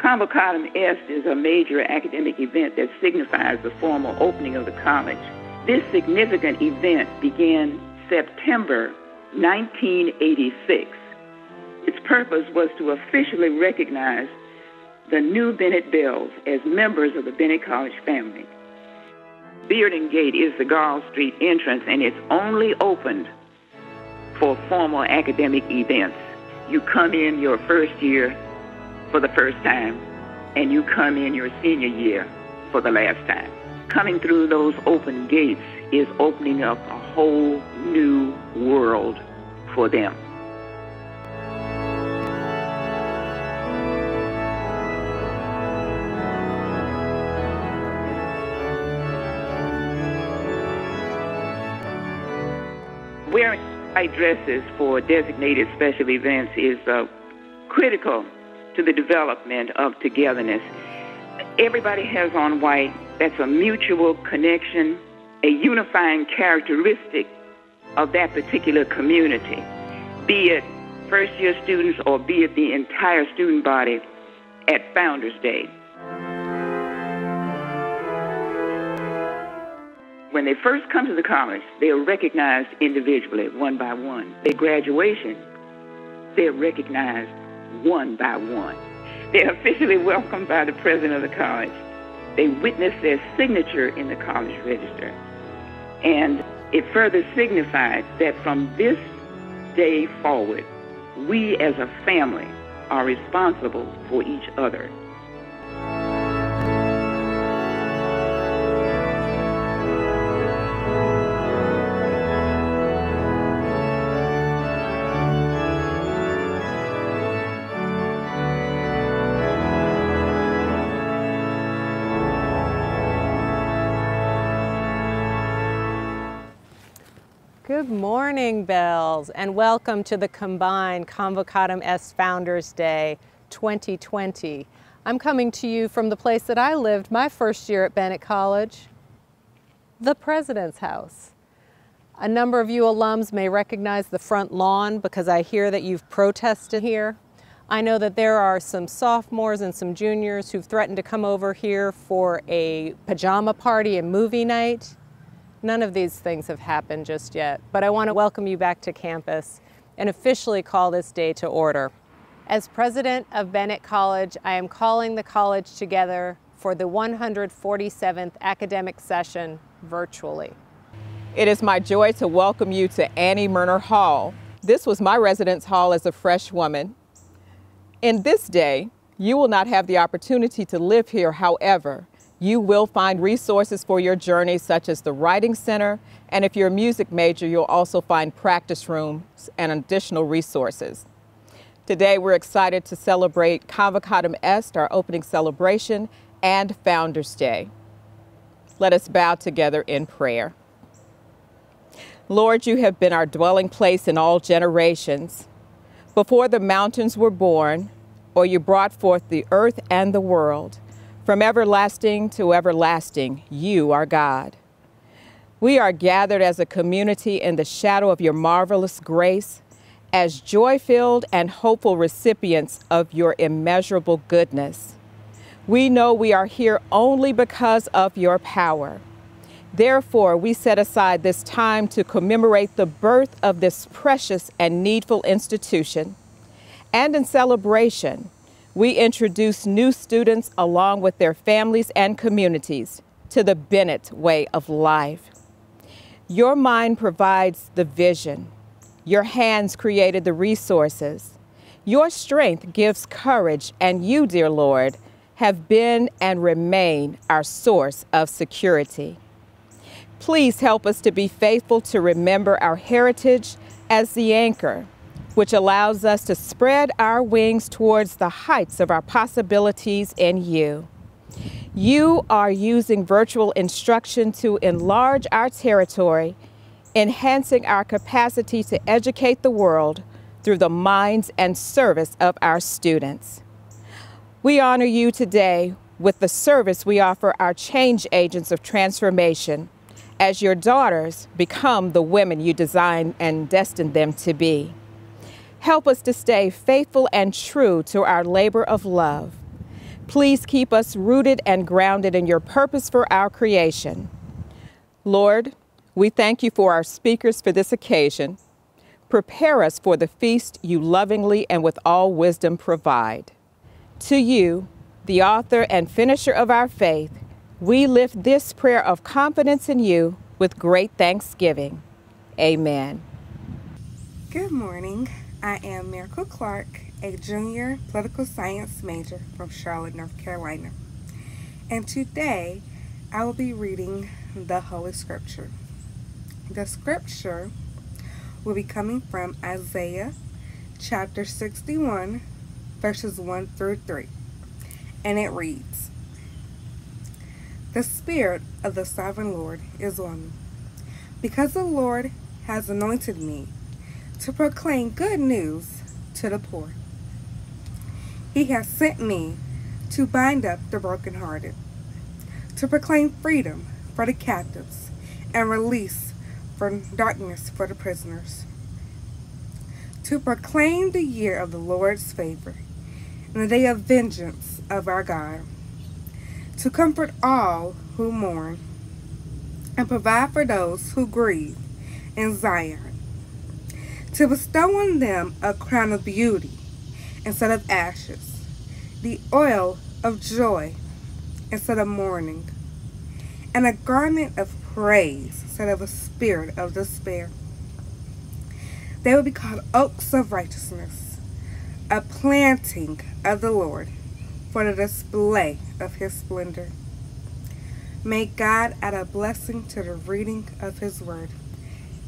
Convocatum Est is a major academic event that signifies the formal opening of the college. This significant event began September 1986. Its purpose was to officially recognize the new Bennett Bells as members of the Bennett College family. Bearden Gate is the Gall Street entrance, and it's only opened for formal academic events. You come in your first year for the first time, and you come in your senior year for the last time. Coming through those open gates is opening up a whole new world for them. Wearing white dresses for designated special events is critical to the development of togetherness. Everybody has on white. That's a mutual connection, a unifying characteristic of that particular community, be it first-year students or be it the entire student body at Founders Day. When they first come to the college, they are recognized individually, one by one. At graduation, they're recognized one by one. They're officially welcomed by the president of the college. They witness their signature in the college register. And it further signifies that from this day forward, we as a family are responsible for each other. Good morning, Bells, and welcome to the combined Convocatum Est Founders Day 2020. I'm coming to you from the place that I lived my first year at Bennett College, the President's House. A number of you alums may recognize the front lawn because I hear that you've protested here. I know that there are some sophomores and some juniors who've threatened to come over here for a pajama party and movie night. None of these things have happened just yet, but I want to welcome you back to campus and officially call this day to order. As president of Bennett College, I am calling the college together for the 147th academic session virtually. It is my joy to welcome you to Annie Murner Hall. This was my residence hall as a fresh woman. In this day, you will not have the opportunity to live here. However, you will find resources for your journey, such as the Writing Center, and if you're a music major, you'll also find practice rooms and additional resources. Today, we're excited to celebrate Convocatum Est, our opening celebration, and Founders Day. Let us bow together in prayer. Lord, you have been our dwelling place in all generations. Before the mountains were born, or you brought forth the earth and the world, from everlasting to everlasting, you are God. We are gathered as a community in the shadow of your marvelous grace, as joy-filled and hopeful recipients of your immeasurable goodness. We know we are here only because of your power. Therefore, we set aside this time to commemorate the birth of this precious and needful institution. And in celebration, we introduce new students along with their families and communities to the Bennett way of life. Your mind provides the vision. Your hands created the resources. Your strength gives courage, and you, dear Lord, have been and remain our source of security. Please help us to be faithful to remember our heritage as the anchor, which allows us to spread our wings towards the heights of our possibilities in you. You are using virtual instruction to enlarge our territory, enhancing our capacity to educate the world through the minds and service of our students. We honor you today with the service we offer our change agents of transformation as your daughters become the women you designed and destined them to be. Help us to stay faithful and true to our labor of love. Please keep us rooted and grounded in your purpose for our creation. Lord, we thank you for our speakers for this occasion. Prepare us for the feast you lovingly and with all wisdom provide. To you, the author and finisher of our faith, we lift this prayer of confidence in you with great thanksgiving. Amen. Good morning. I am Miracle Clark, a junior political science major from Charlotte, North Carolina. And today, I will be reading the Holy Scripture. The Scripture will be coming from Isaiah chapter 61, verses 1 through 3. And it reads, "The Spirit of the Sovereign Lord is on me, because the Lord has anointed me to proclaim good news to the poor. He has sent me to bind up the brokenhearted, to proclaim freedom for the captives and release from darkness for the prisoners, to proclaim the year of the Lord's favor and the day of vengeance of our God, to comfort all who mourn and provide for those who grieve in Zion, to bestow on them a crown of beauty instead of ashes, the oil of joy instead of mourning, and a garment of praise instead of a spirit of despair. They will be called oaks of righteousness, a planting of the Lord for the display of his splendor." May God add a blessing to the reading of his word.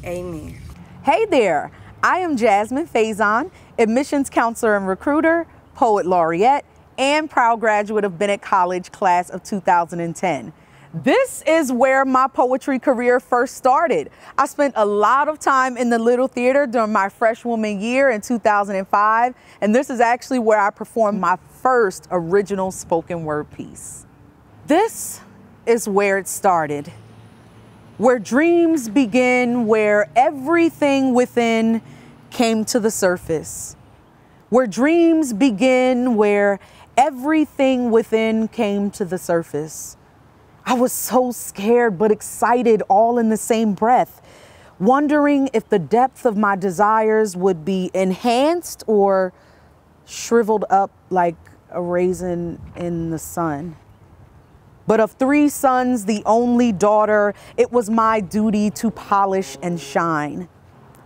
Amen. Hey there, I am Jasmine Faison, admissions counselor and recruiter, poet laureate, and proud graduate of Bennett College class of 2010. This is where my poetry career first started. I spent a lot of time in the Little Theater during my freshwoman year in 2005, and this is actually where I performed my first original spoken word piece. This is where it started, where dreams begin, where everything within came to the surface. Where dreams begin, where everything within came to the surface. I was so scared but excited all in the same breath, wondering if the depth of my desires would be enhanced or shriveled up like a raisin in the sun. But of 3 sons, the only daughter, it was my duty to polish and shine.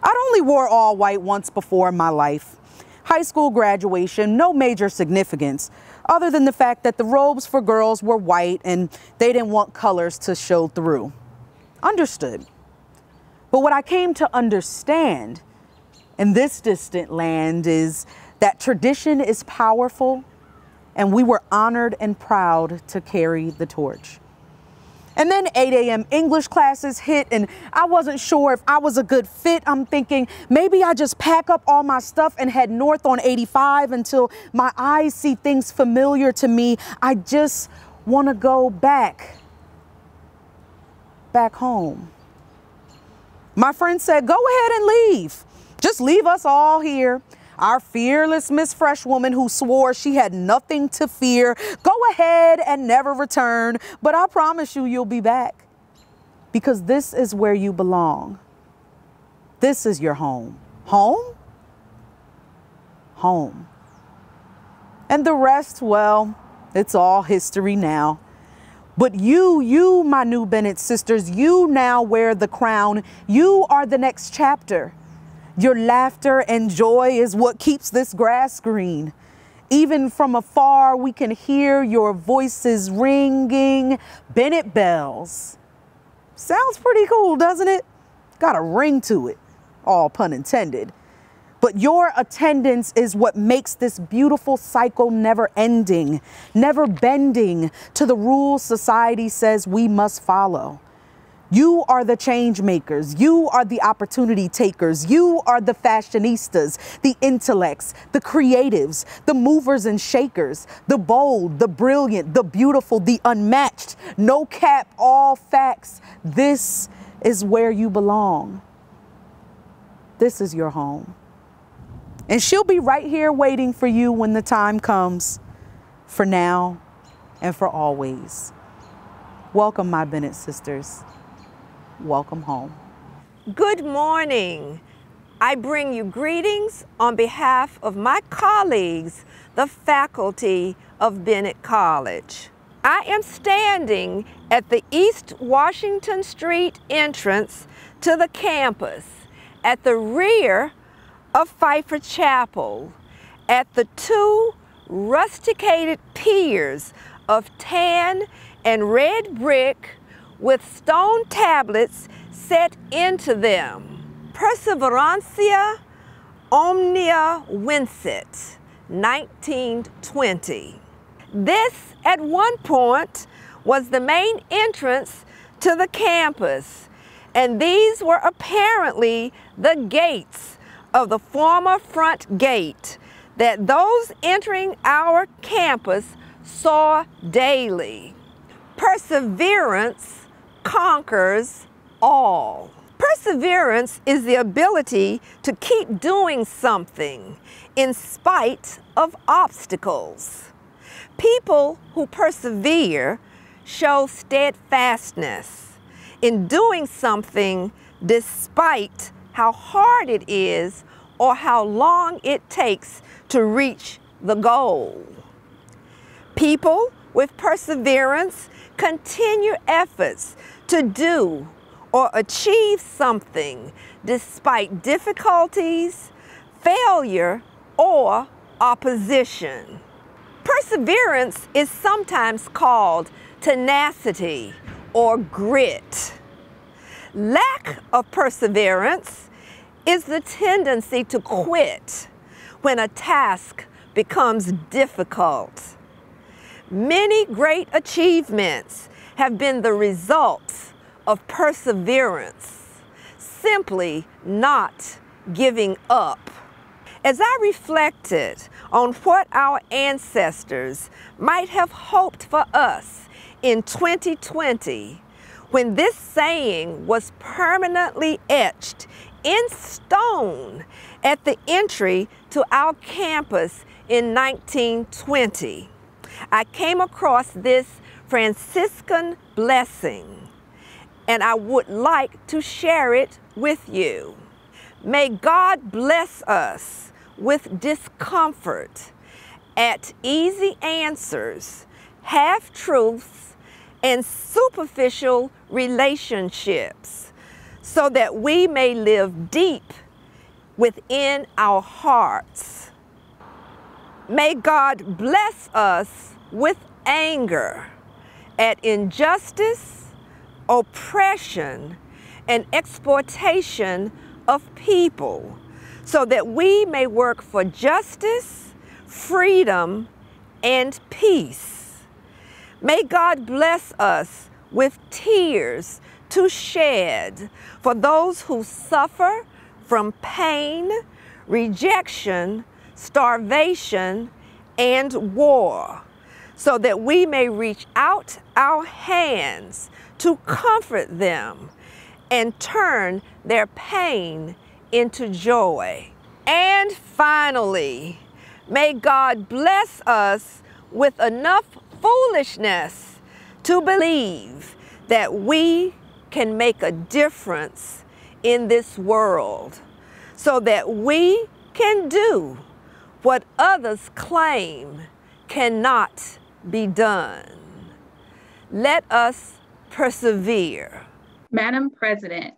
I'd only wore all white once before in my life. High school graduation, no major significance, other than the fact that the robes for girls were white and they didn't want colors to show through. Understood. But what I came to understand in this distant land is that tradition is powerful, and we were honored and proud to carry the torch. And then 8 a.m. English classes hit, and I wasn't sure if I was a good fit. I'm thinking maybe I just pack up all my stuff and head north on 85 until my eyes see things familiar to me. I just want to go back home. My friend said, "Go ahead and leave. Just leave us all here. Our fearless Miss Freshwoman who swore she had nothing to fear. Go ahead and never return, but I promise you, you'll be back. Because this is where you belong. This is your home." Home? Home. And the rest, well, it's all history now. But you, my new Bennett sisters, you now wear the crown. You are the next chapter. Your laughter and joy is what keeps this grass green. Even from afar, we can hear your voices ringing Bennett bells. Sounds pretty cool, doesn't it? Got a ring to it, all pun intended. But your attendance is what makes this beautiful cycle never ending, never bending to the rules society says we must follow. You are the change makers. You are the opportunity takers. You are the fashionistas, the intellects, the creatives, the movers and shakers, the bold, the brilliant, the beautiful, the unmatched. No cap, all facts. This is where you belong. This is your home. And she'll be right here waiting for you when the time comes. For now, and for always. Welcome, my Bennett sisters. Welcome home. Good morning. I bring you greetings on behalf of my colleagues, the faculty of Bennett College. I am standing at the East Washington Street entrance to the campus at the rear of Pfeiffer Chapel at the two rusticated piers of tan and red brick with stone tablets set into them. Perseverantia omnia vincit, 1920. This, at one point, was the main entrance to the campus, and these were apparently the gates of the former front gate that those entering our campus saw daily. Perseverance conquers all. Perseverance is the ability to keep doing something in spite of obstacles. People who persevere show steadfastness in doing something despite how hard it is or how long it takes to reach the goal. People with perseverance continue efforts to do or achieve something despite difficulties, failure, or opposition. Perseverance is sometimes called tenacity or grit. Lack of perseverance is the tendency to quit when a task becomes difficult. Many great achievements have been the results of perseverance, simply not giving up. As I reflected on what our ancestors might have hoped for us in 2020, when this saying was permanently etched in stone at the entry to our campus in 1920, I came across this Franciscan blessing, and I would like to share it with you. May God bless us with discomfort at easy answers, half-truths, and superficial relationships, so that we may live deep within our hearts. May God bless us with anger at injustice, oppression, and exploitation of people, so that we may work for justice, freedom, and peace. May God bless us with tears to shed for those who suffer from pain, rejection, starvation, and war, so that we may reach out our hands to comfort them and turn their pain into joy. And finally, may God bless us with enough foolishness to believe that we can make a difference in this world, so that we can do what others claim cannot be done. Let us persevere. Madam President,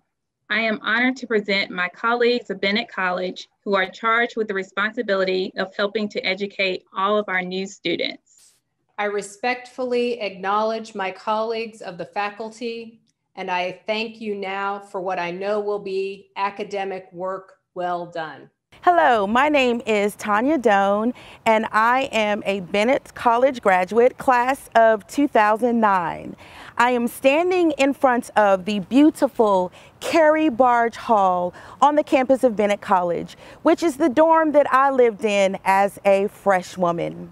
I am honored to present my colleagues of Bennett College who are charged with the responsibility of helping to educate all of our new students. I respectfully acknowledge my colleagues of the faculty, and I thank you now for what I know will be academic work well done. Hello, my name is Tanya Doan, and I am a Bennett College graduate, class of 2009. I am standing in front of the beautiful Carey Barge Hall on the campus of Bennett College, which is the dorm that I lived in as a freshwoman.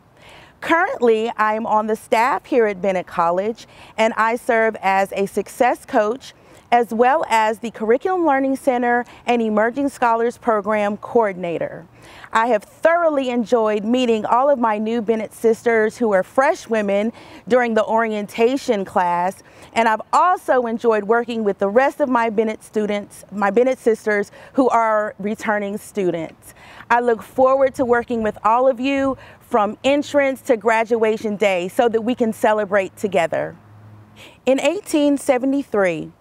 Currently, I'm on the staff here at Bennett College, and I serve as a success coach as well as the Curriculum Learning Center and Emerging Scholars Program Coordinator. I have thoroughly enjoyed meeting all of my new Bennett sisters who are fresh women during the orientation class, and I've also enjoyed working with the rest of my Bennett students, my Bennett sisters who are returning students. I look forward to working with all of you from entrance to graduation day so that we can celebrate together. In 1873,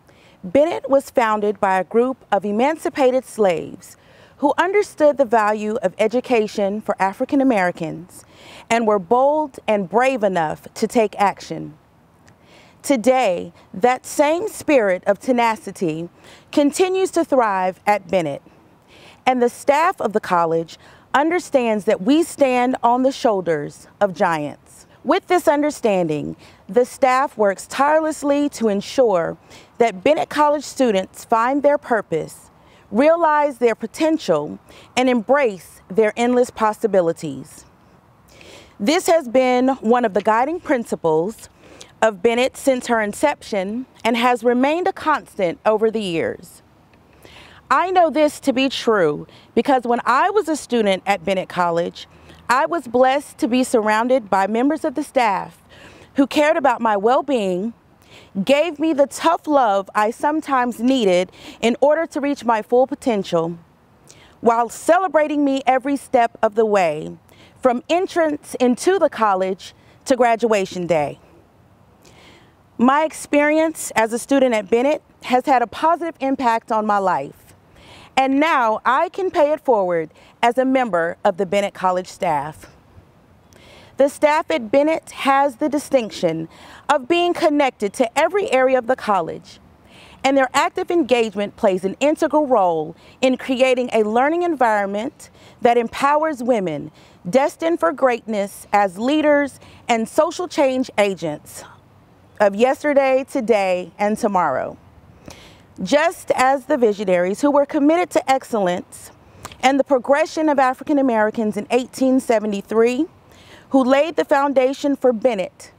Bennett was founded by a group of emancipated slaves who understood the value of education for African Americans and were bold and brave enough to take action. Today, that same spirit of tenacity continues to thrive at Bennett, and the staff of the college understands that we stand on the shoulders of giants. With this understanding, the staff works tirelessly to ensure that Bennett College students find their purpose, realize their potential, and embrace their endless possibilities. This has been one of the guiding principles of Bennett since her inception and has remained a constant over the years. I know this to be true because when I was a student at Bennett College, I was blessed to be surrounded by members of the staff who cared about my well-being, gave me the tough love I sometimes needed in order to reach my full potential, while celebrating me every step of the way, from entrance into the college to graduation day. My experience as a student at Bennett has had a positive impact on my life, and now I can pay it forward as a member of the Bennett College staff. The staff at Bennett has the distinction of being connected to every area of the college, and their active engagement plays an integral role in creating a learning environment that empowers women destined for greatness as leaders and social change agents of yesterday, today, and tomorrow. Just as the visionaries who were committed to excellence and the progression of African Americans in 1873, who laid the foundation for Bennett,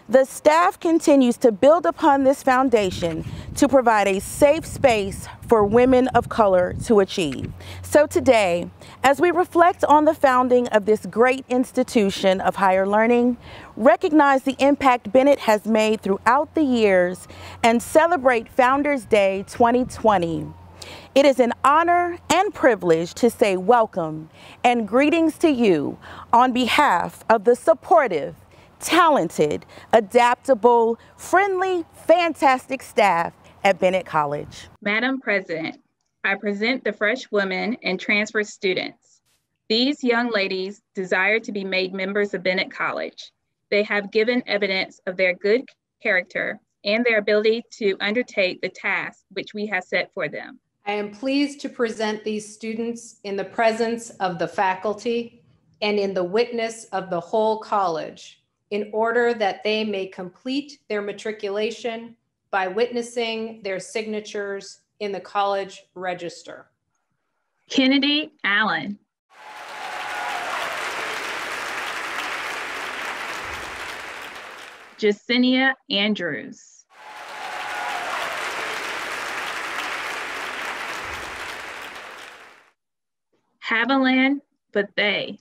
the staff continues to build upon this foundation to provide a safe space for women of color to achieve. So today, as we reflect on the founding of this great institution of higher learning, recognize the impact Bennett has made throughout the years, and celebrate Founders Day 2020, it is an honor and privilege to say welcome and greetings to you on behalf of the supportive, talented, adaptable, friendly, fantastic staff at Bennett College. Madam President, I present the fresh women and transfer students. These young ladies desire to be made members of Bennett College. They have given evidence of their good character and their ability to undertake the task which we have set for them. I am pleased to present these students in the presence of the faculty and in the witness of the whole college, in order that they may complete their matriculation by witnessing their signatures in the college register. Kennedy Allen. Jacinia Andrews. Haviland Bethay.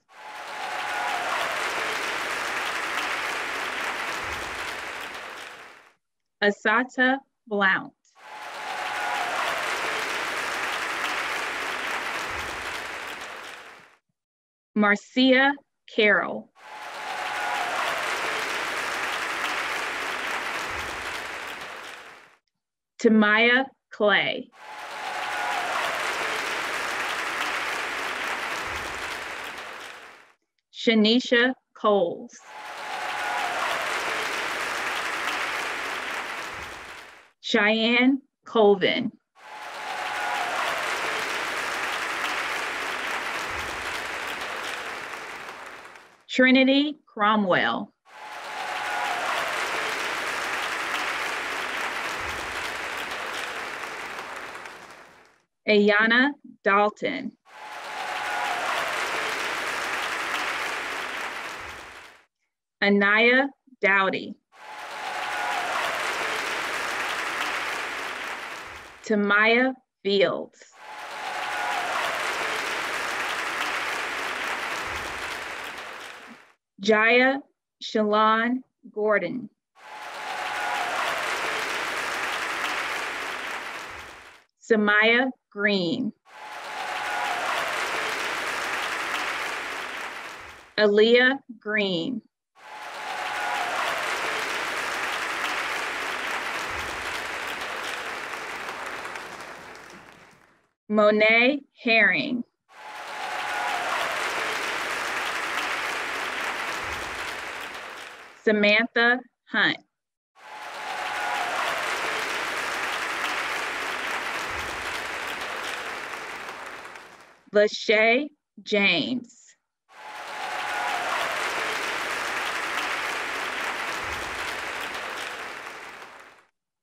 Asata Blount. Marcia Carroll. Tamaya Clay. Shanisha Coles. Cheyenne Colvin. Trinity Cromwell. Ayana Dalton. Anaya Dowdy. Tamaya Fields. Jaya Shalon Gordon. Samaya Green. Aaliyah Green. Monet Herring. Samantha Hunt. Lachey James.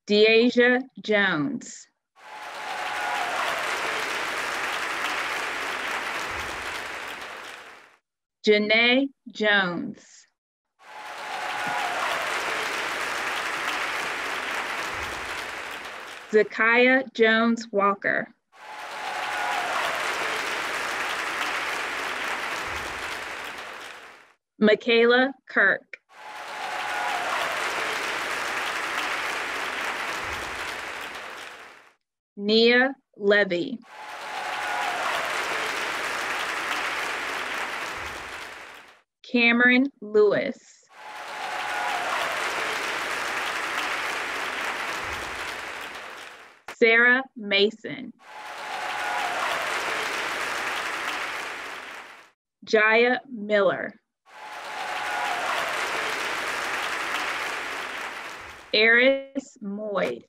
Deasia Jones. Janae Jones. Zakiah Jones Walker. Michaela Kirk. Nia Levy. Cameron Lewis. Sarah Mason. Jaya Miller. Eris Moyd.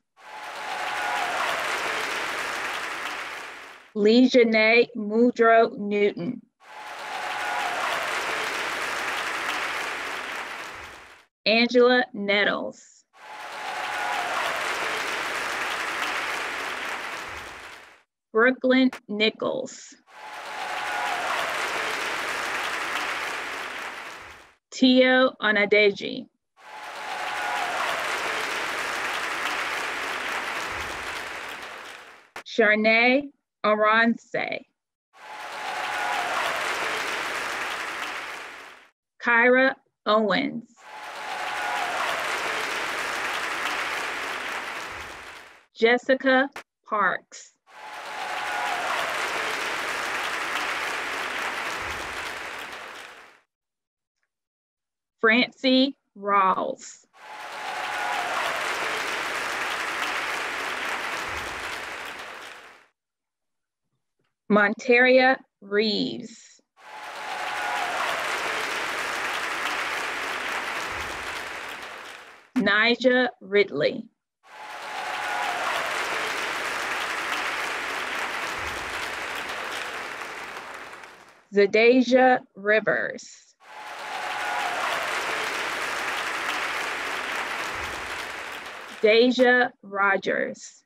Lejeanne Mudrow Newton. Angela Nettles. Brooklyn Nichols. Tio Onadeji. Sharnay Aronse. Kyra Owens. Jessica Parks. Francie Rawls. Monteria Reeves. Nija Ridley. Zadasia Rivers. Deja Rogers.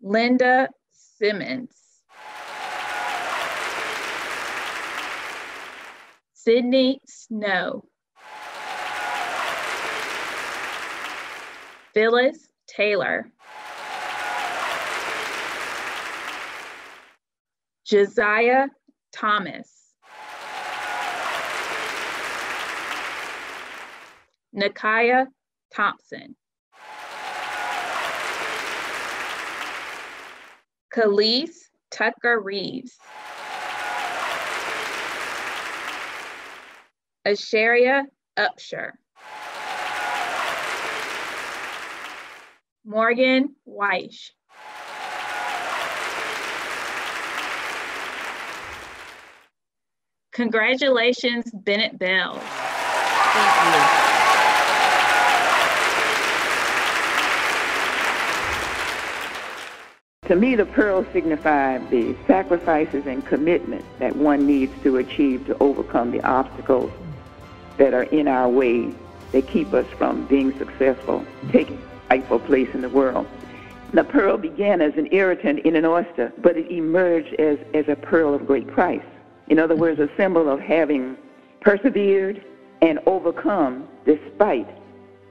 Linda Simmons. Sydney Snow. Phyllis Taylor. Josiah Thomas. Nakiah Thompson. Khalees Tucker Reeves. Asheria Upshur. Morgan Weish. Congratulations, Bennett Bell. Thank you. To me, the pearls signify the sacrifices and commitment that one needs to achieve to overcome the obstacles that are in our way that keep us from being successful, taking a rightful place in the world. The pearl began as an irritant in an oyster, but it emerged as a pearl of great price. In other words, a symbol of having persevered, and overcome despite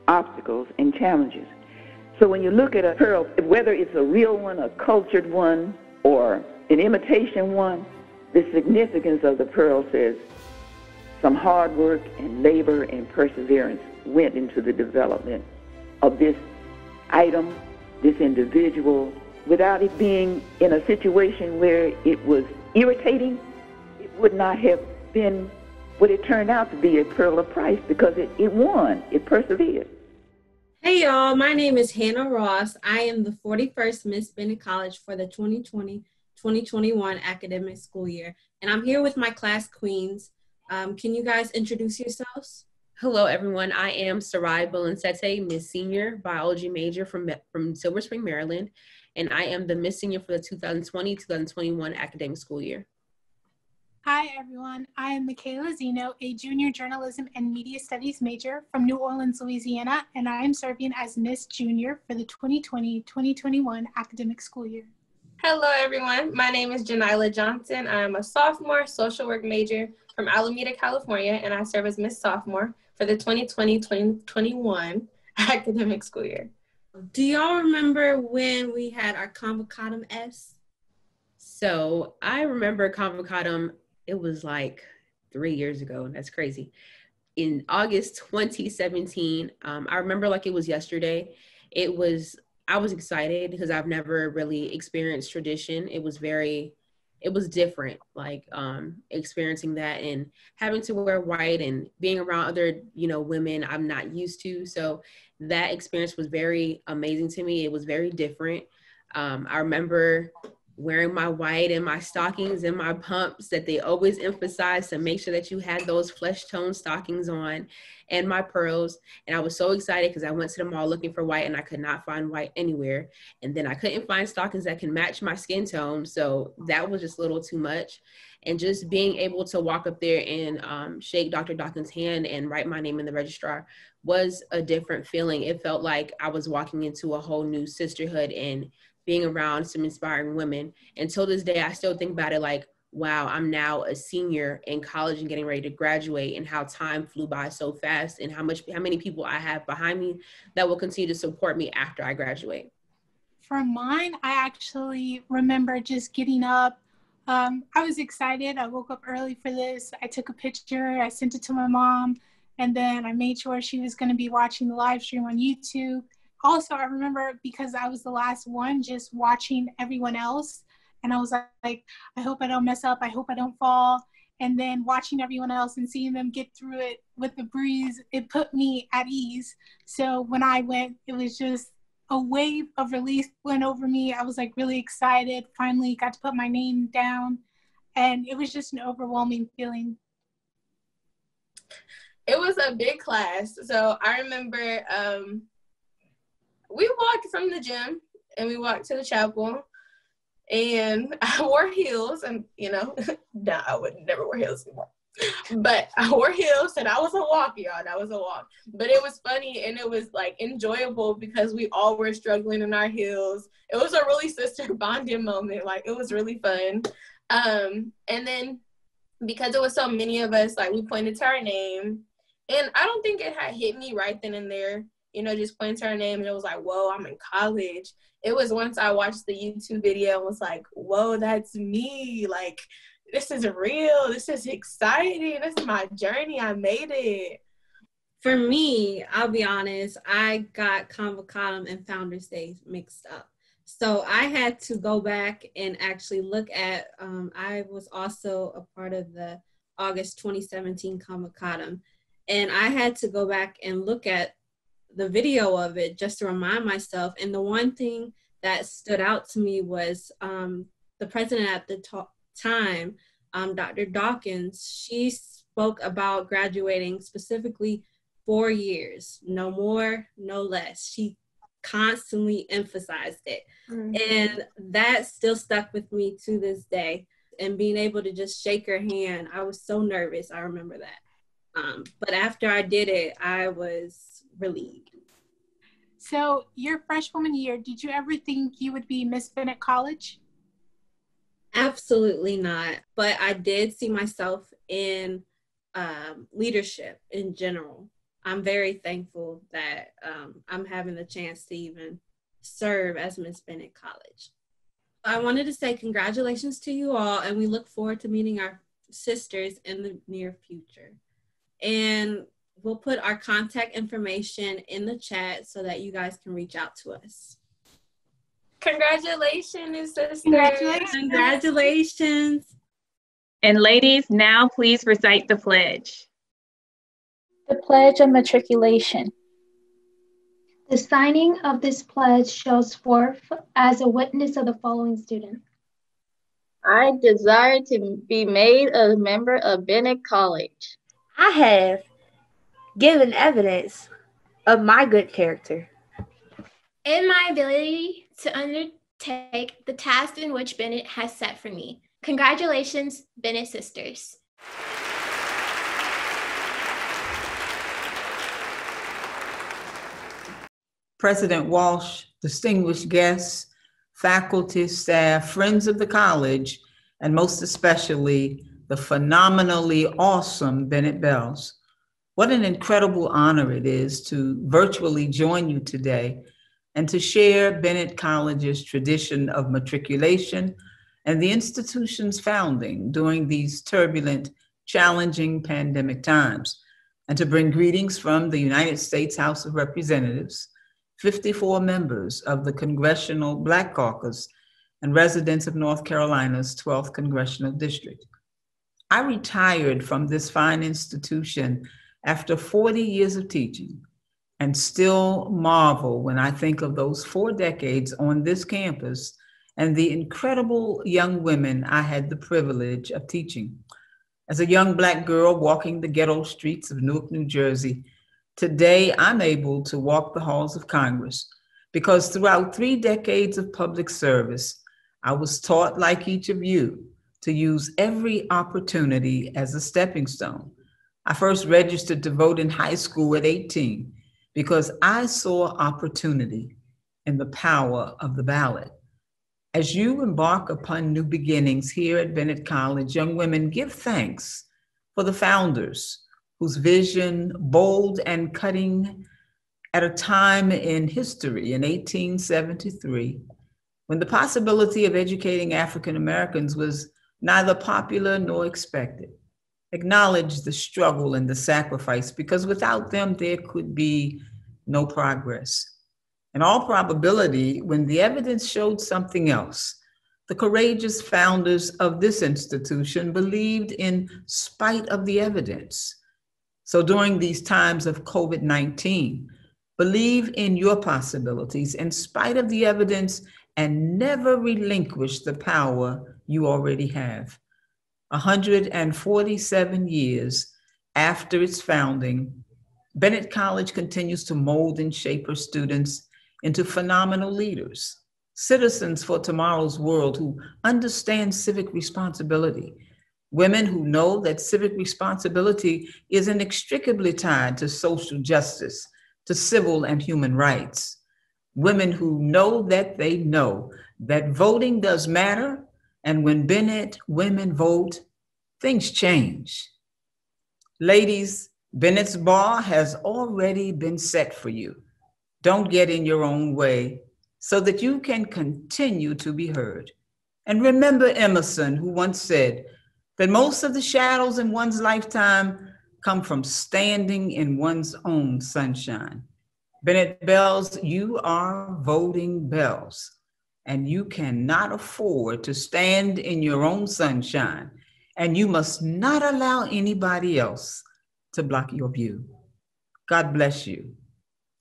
obstacles and challenges. So when you look at a pearl, whether it's a real one, a cultured one, or an imitation one, the significance of the pearl says some hard work and labor and perseverance went into the development of this item, this individual, without it being in a situation where it was irritating. It would not have been what it turned out to be, a pearl of price, because it won, it persevered. Hey y'all, my name is Hannah Ross. I am the 41st Miss Bennett College for the 2020-2021 academic school year. And I'm here with my class queens. Can you guys introduce yourselves? Hello everyone, I am Sarai Bolansete, Miss Senior, biology major from Silver Spring, Maryland. And I am the Miss Senior for the 2020-2021 academic school year. Hi everyone, I am Michaela Zeno, a junior journalism and media studies major from New Orleans, Louisiana, and I am serving as Miss Junior for the 2020-2021 academic school year. Hello everyone, my name is Janila Johnson. I am a sophomore social work major from Alameda, California, and I serve as Miss Sophomore for the 2020-2021 academic school year. Do y'all remember when we had our Convocatum Est? So I remember Convocatum, it was like 3 years ago. That's crazy. In August 2017, I remember like it was yesterday. I was excited because I've never really experienced tradition. It was different, like experiencing that and having to wear white and being around other, women I'm not used to. So that experience was very amazing to me. It was very different. I remember wearing my white and my stockings and my pumps that they always emphasize to make sure that you had those flesh tone stockings on, and my pearls. And I was so excited because I went to the mall looking for white and I could not find white anywhere. And then I couldn't find stockings that can match my skin tone. So that was just a little too much. And just being able to walk up there and shake Dr. Dawkins' hand and write my name in the registrar was a different feeling. It felt like I was walking into a whole new sisterhood and being around some inspiring women. Until this day, I still think about it like, wow, I'm now a senior in college and getting ready to graduate, and how time flew by so fast, and how many people I have behind me that will continue to support me after I graduate. For mine, I actually remember just getting up. I was excited. I woke up early for this. I took a picture. I sent it to my mom, and then I made sure she was going to be watching the live stream on YouTube. Also, I remember because I was the last one, just watching everyone else. And I was like, I hope I don't mess up. I hope I don't fall. And then watching everyone else and seeing them get through it with the breeze, it put me at ease. So when I went, it was just a wave of relief went over me. I was like really excited. Finally got to put my name down. And it was just an overwhelming feeling. It was a big class. So I remember we walked from the gym and we walked to the chapel, and I wore heels, and nah, I would never wear heels anymore. But I wore heels, and I was a walk, y'all. That was a walk. But it was funny, and it was like enjoyable because we all were struggling in our heels. It was a really sister bonding moment. Like, it was really fun. And then because it was so many of us, like, we pointed to our name, and I don't think it had hit me right then and there. Just pointing to her name, and it was like, whoa, I'm in college. It was once I watched the YouTube video and was like, whoa, that's me. Like, this is real. This is exciting. This is my journey. I made it. For me, I'll be honest, I got Convocatum and Founders Day mixed up. So I had to go back and actually look at, I was also a part of the August 2017 Convocatum. And I had to go back and look at the video of it just to remind myself. And the one thing that stood out to me was the president at the time, Dr. Dawkins, she spoke about graduating specifically 4 years, no more, no less. She constantly emphasized it. Mm-hmm. And that still stuck with me to this day. And being able to just shake her hand, I was so nervous. I remember that. But after I did it, I was relieved. So your freshwoman year, did you ever think you would be Miss Bennett College? Absolutely not. But I did see myself in leadership in general. I'm very thankful that I'm having the chance to even serve as Miss Bennett College. I wanted to say congratulations to you all, and we look forward to meeting our sisters in the near future. And we'll put our contact information in the chat so that you guys can reach out to us. Congratulations, sisters. Congratulations. Congratulations. And ladies, now please recite the pledge. The Pledge of Matriculation. The signing of this pledge shows forth as a witness of the following students. I desire to be made a member of Bennett College. I have given evidence of my good character and my ability to undertake the task in which Bennett has set for me. Congratulations, Bennett sisters. President Walsh, distinguished guests, faculty, staff, friends of the college, and most especially the phenomenally awesome Bennett Bells. What an incredible honor it is to virtually join you today and to share Bennett College's tradition of matriculation and the institution's founding during these turbulent, challenging pandemic times, and to bring greetings from the United States House of Representatives, 54 members of the Congressional Black Caucus, and residents of North Carolina's 12th Congressional District. I retired from this fine institution after 40 years of teaching and still marvel when I think of those 4 decades on this campus and the incredible young women I had the privilege of teaching. As a young Black girl walking the ghetto streets of Newark, New Jersey, today, I'm able to walk the halls of Congress because throughout 3 decades of public service, I was taught, like each of you, to use every opportunity as a stepping stone. I first registered to vote in high school at 18 because I saw opportunity in the power of the ballot. As you embark upon new beginnings here at Bennett College, young women, give thanks for the founders whose vision, bold and cutting at a time in history in 1873, when the possibility of educating African Americans was neither popular nor expected. Acknowledge the struggle and the sacrifice, because without them, there could be no progress. In all probability, when the evidence showed something else, the courageous founders of this institution believed in spite of the evidence. So during these times of COVID-19, believe in your possibilities in spite of the evidence and never relinquish the power you already have. 147 years after its founding, Bennett College continues to mold and shape her students into phenomenal leaders, citizens for tomorrow's world who understand civic responsibility, women who know that civic responsibility is inextricably tied to social justice, to civil and human rights. Women who know that voting does matter, and when Bennett women vote, things change. Ladies, Bennett's bar has already been set for you. Don't get in your own way so that you can continue to be heard. And remember Emerson, who once said that most of the shadows in one's lifetime come from standing in one's own sunshine. Bennett Bells, you are voting bells, and you cannot afford to stand in your own sunshine, and you must not allow anybody else to block your view. God bless you,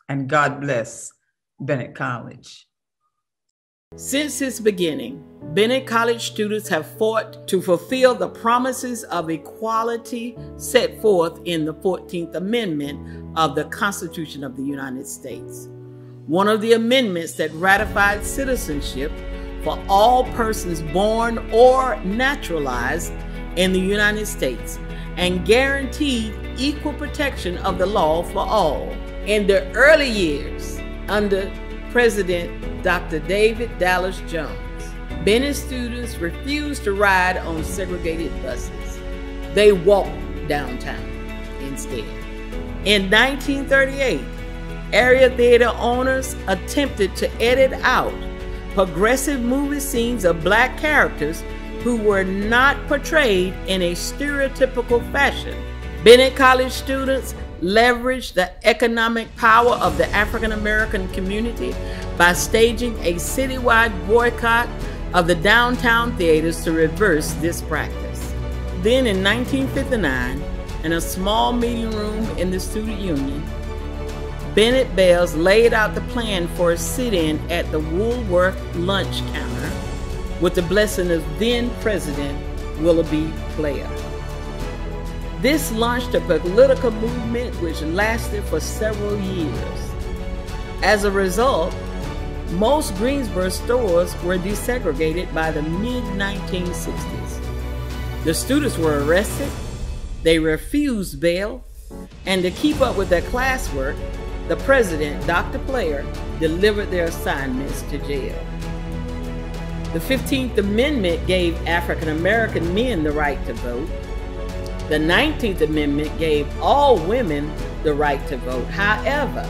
and God bless Bennett College. Since its beginning, Bennett College students have fought to fulfill the promises of equality set forth in the 14th Amendment of the Constitution of the United States. One of the amendments that ratified citizenship for all persons born or naturalized in the United States and guaranteed equal protection of the law for all. In the early years, under President Dr. David Dallas Jones, Bennett students refused to ride on segregated buses. They walked downtown instead. In 1938, area theater owners attempted to edit out progressive movie scenes of black characters who were not portrayed in a stereotypical fashion. Bennett College students leveraged the economic power of the African American community by staging a citywide boycott of the downtown theaters to reverse this practice. Then in 1959, in a small meeting room in the student union, Bennett Bells laid out the plan for a sit-in at the Woolworth lunch counter with the blessing of then President Willoughby Player. This launched a political movement which lasted for several years. As a result, most Greensboro stores were desegregated by the mid-1960s. The students were arrested, they refused bail, and to keep up with their classwork, the president, Dr. Player, delivered their assignments to jail. The 15th Amendment gave African American men the right to vote. The 19th Amendment gave all women the right to vote. However,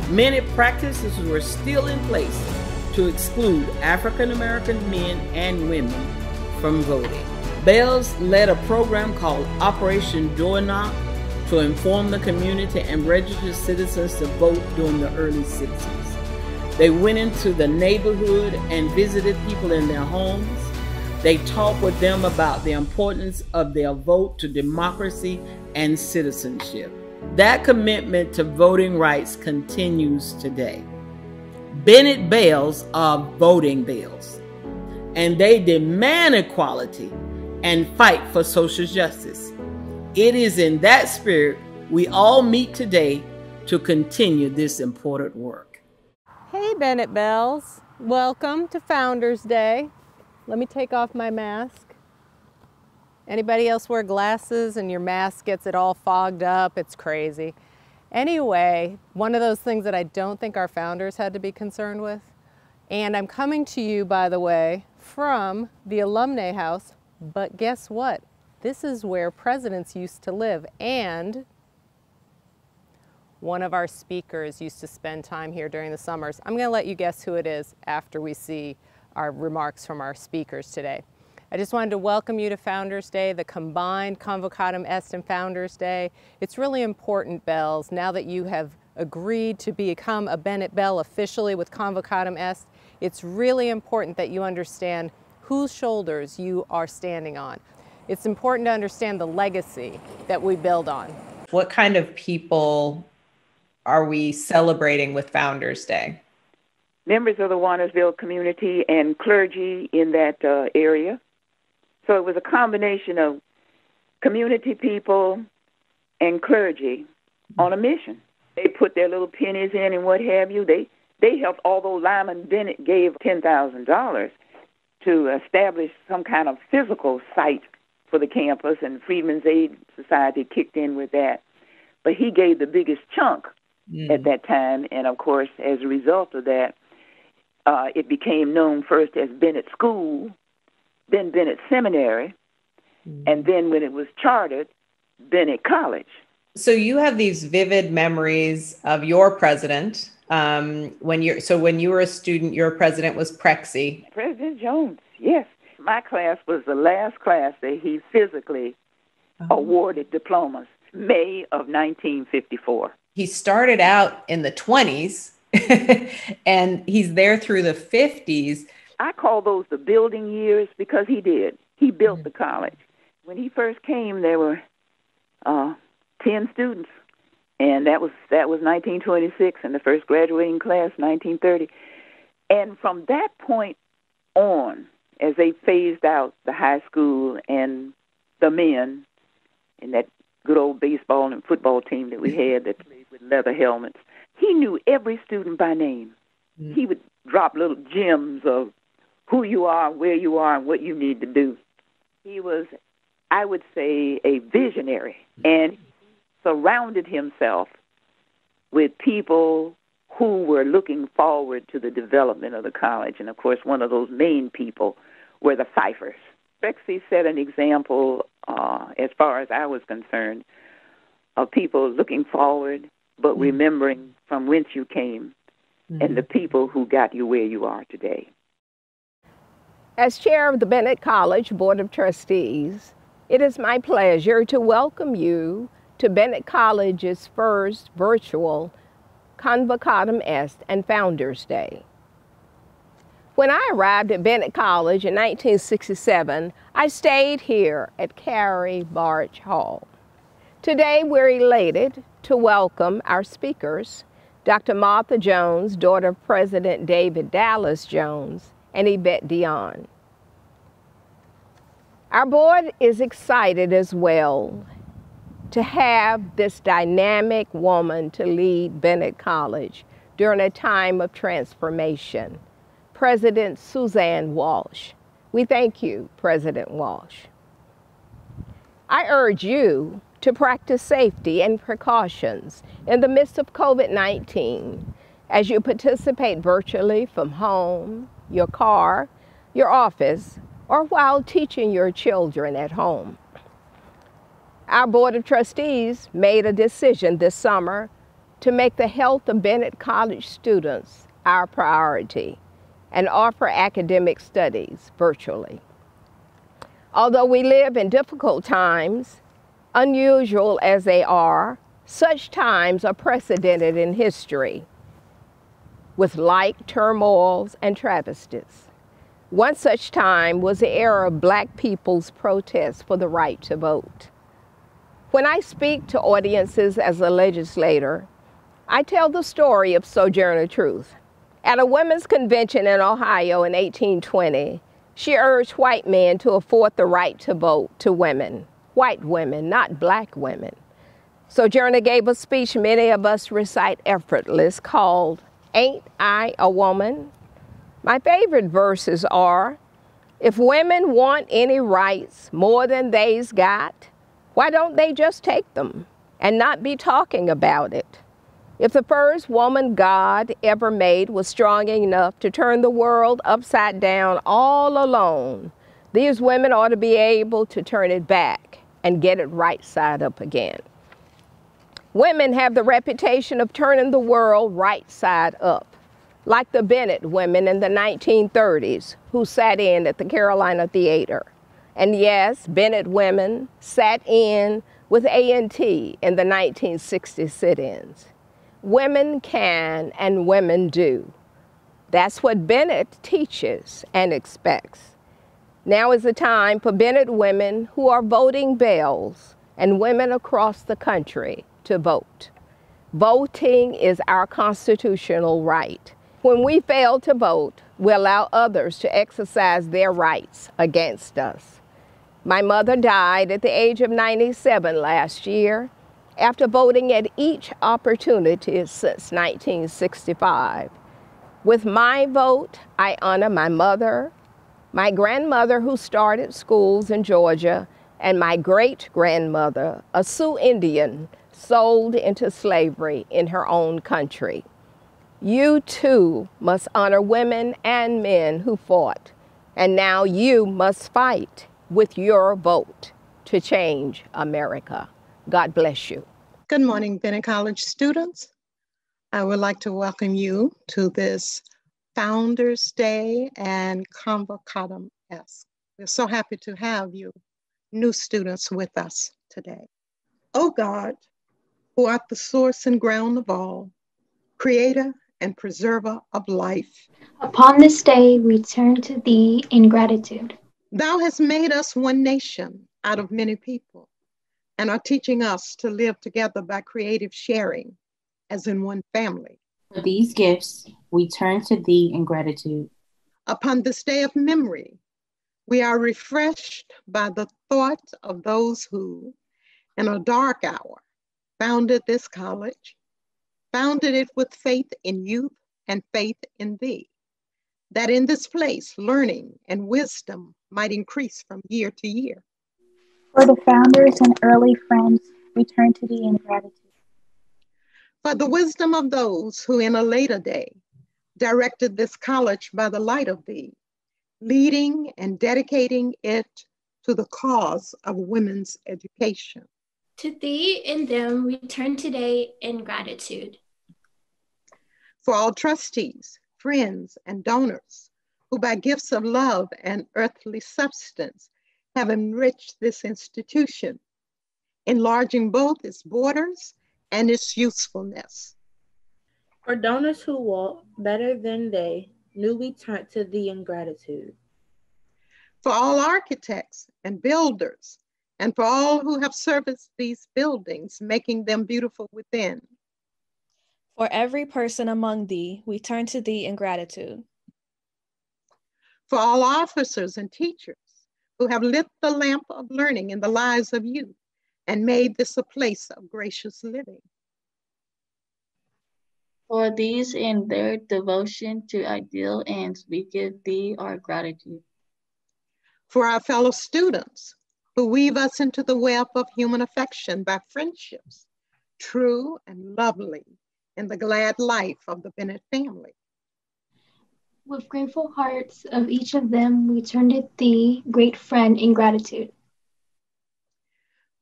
many practices were still in place to exclude African American men and women from voting. Bells led a program called Operation Door Knock to inform the community and register citizens to vote during the early 60s. They went into the neighborhood and visited people in their homes. They talked with them about the importance of their vote to democracy and citizenship. That commitment to voting rights continues today. Bennett Bells are voting bells, and they demand equality and fight for social justice. It is in that spirit we all meet today to continue this important work. Hey Bennett Bells, welcome to Founders Day. Let me take off my mask. Anybody else wear glasses and your mask gets it all fogged up? It's crazy. Anyway, one of those things that I don't think our founders had to be concerned with. And I'm coming to you, by the way, from the Alumni House, but guess what? This is where presidents used to live, and one of our speakers used to spend time here during the summers. I'm going to let you guess who it is after we see our remarks from our speakers today. I just wanted to welcome you to Founders Day, the combined Convocatum Est and Founders Day. It's really important, Bells, now that you have agreed to become a Bennett Bell officially with Convocatum Est, it's really important that you understand whose shoulders you are standing on. It's important to understand the legacy that we build on. What kind of people are we celebrating with Founders Day? Members of the Warnersville community and clergy in that area. So it was a combination of community people and clergy on a mission. They put their little pennies in and what have you. They helped, although Lyman Bennett gave $10,000 to establish some kind of physical site for the campus, and Freedmen's Aid Society kicked in with that. But he gave the biggest chunk at that time, and of course, as a result of that, it became known first as Bennett School, then Bennett Seminary, and then when it was chartered, Bennett College. So you have these vivid memories of your president. When you were a student, your president was Prexy. President Jones, yes. My class was the last class that he physically awarded diplomas, May of 1954. He started out in the 20s, and he's there through the 50s. I call those the building years because he did. He built the college. When he first came, there were 10 students, and that was 1926, and the first graduating class, 1930. And from that point on, as they phased out the high school and the men in that good old baseball and football team that we had that played with leather helmets, he knew every student by name. He would drop little gems of who you are, where you are, and what you need to do. He was, I would say, a visionary, and surrounded himself with people who were looking forward to the development of the college. And, of course, one of those main people were the Pfeiffers. Prexy set an example as far as I was concerned, of people looking forward, but remembering from whence you came and the people who got you where you are today. As chair of the Bennett College Board of Trustees, it is my pleasure to welcome you to Bennett College's first virtual Convocatum Est and Founders Day. When I arrived at Bennett College in 1967, I stayed here at Carey Barge Hall. Today, we're elated to welcome our speakers, Dr. Martha Jones, daughter of President David Dallas Jones, and Yvette Dion. Our board is excited as well to have this dynamic woman to lead Bennett College during a time of transformation, President Suzanne Walsh. We thank you, President Walsh. I urge you to practice safety and precautions in the midst of COVID-19 as you participate virtually from home, your car, your office, or while teaching your children at home. Our Board of Trustees made a decision this summer to make the health of Bennett College students our priority and offer academic studies virtually. Although we live in difficult times, unusual as they are, such times are precedented in history with like turmoils and travesties. One such time was the era of Black people's protests for the right to vote. When I speak to audiences as a legislator, I tell the story of Sojourner Truth. At a women's convention in Ohio in 1820, she urged white men to afford the right to vote to women, white women, not Black women. Sojourner gave a speech many of us recite effortless called, "Ain't I a Woman?" My favorite verses are, if women want any rights more than they's got, why don't they just take them and not be talking about it? If the first woman God ever made was strong enough to turn the world upside down all alone, these women ought to be able to turn it back and get it right side up again. Women have the reputation of turning the world right side up, like the Bennett women in the 1930s who sat in at the Carolina Theater. And yes, Bennett women sat in with A&T in the 1960 sit-ins. Women can and women do. That's what Bennett teaches and expects. Now is the time for Bennett women who are voting bells and women across the country to vote. Voting is our constitutional right. When we fail to vote, we allow others to exercise their rights against us. My mother died at the age of 97 last year after voting at each opportunity since 1965. With my vote, I honor my mother, my grandmother who started schools in Georgia, and my great-grandmother, a Sioux Indian sold into slavery in her own country. You too must honor women and men who fought, and now you must fight with your vote to change America. God bless you. Good morning, Bennett College students. I would like to welcome you to this Founders Day and Convocatum Est. We're so happy to have you, new students, with us today. O God, who art the source and ground of all, creator and preserver of life. Upon this day, we turn to thee in gratitude. Thou hast made us one nation out of many people and are teaching us to live together by creative sharing as in one family. For these gifts, we turn to thee in gratitude. Upon this day of memory, we are refreshed by the thought of those who, in a dark hour, founded this college, founded it with faith in youth and faith in thee, that in this place learning and wisdom might increase from year to year. For the founders and early friends, we turn to thee in gratitude. For the wisdom of those who in a later day directed this college by the light of thee, leading and dedicating it to the cause of women's education. To thee and them we turn today in gratitude. For all trustees, friends, and donors who by gifts of love and earthly substance have enriched this institution, enlarging both its borders and its usefulness. For donors who walk better than they knew, we turn to thee in gratitude. For all architects and builders, and for all who have serviced these buildings, making them beautiful within. For every person among thee, we turn to thee in gratitude. For all officers and teachers who have lit the lamp of learning in the lives of youth and made this a place of gracious living. For these in their devotion to ideal ends, we give thee our gratitude. For our fellow students who weave us into the web of human affection by friendships, true and lovely in the glad life of the Bennett family. With grateful hearts of each of them, we turn to thee, great friend, in gratitude.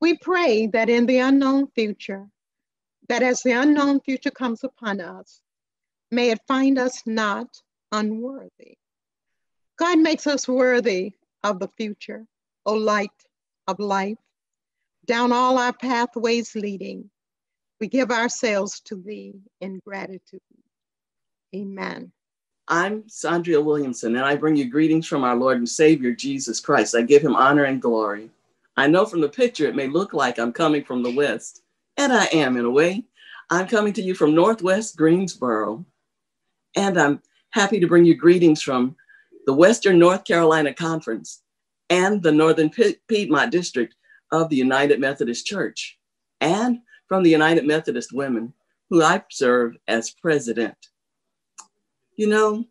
We pray that in the unknown future, that as the unknown future comes upon us, may it find us not unworthy. God makes us worthy of the future, O light of life. Down all our pathways leading, we give ourselves to thee in gratitude. Amen. I'm Sandria Williamson, and I bring you greetings from our Lord and Savior, Jesus Christ. I give him honor and glory. I know from the picture it may look like I'm coming from the West, and I am in a way. I'm coming to you from Northwest Greensboro, and I'm happy to bring you greetings from the Western North Carolina Conference and the Northern Piedmont District of the United Methodist Church, and from the United Methodist Women, who I serve as president. You know,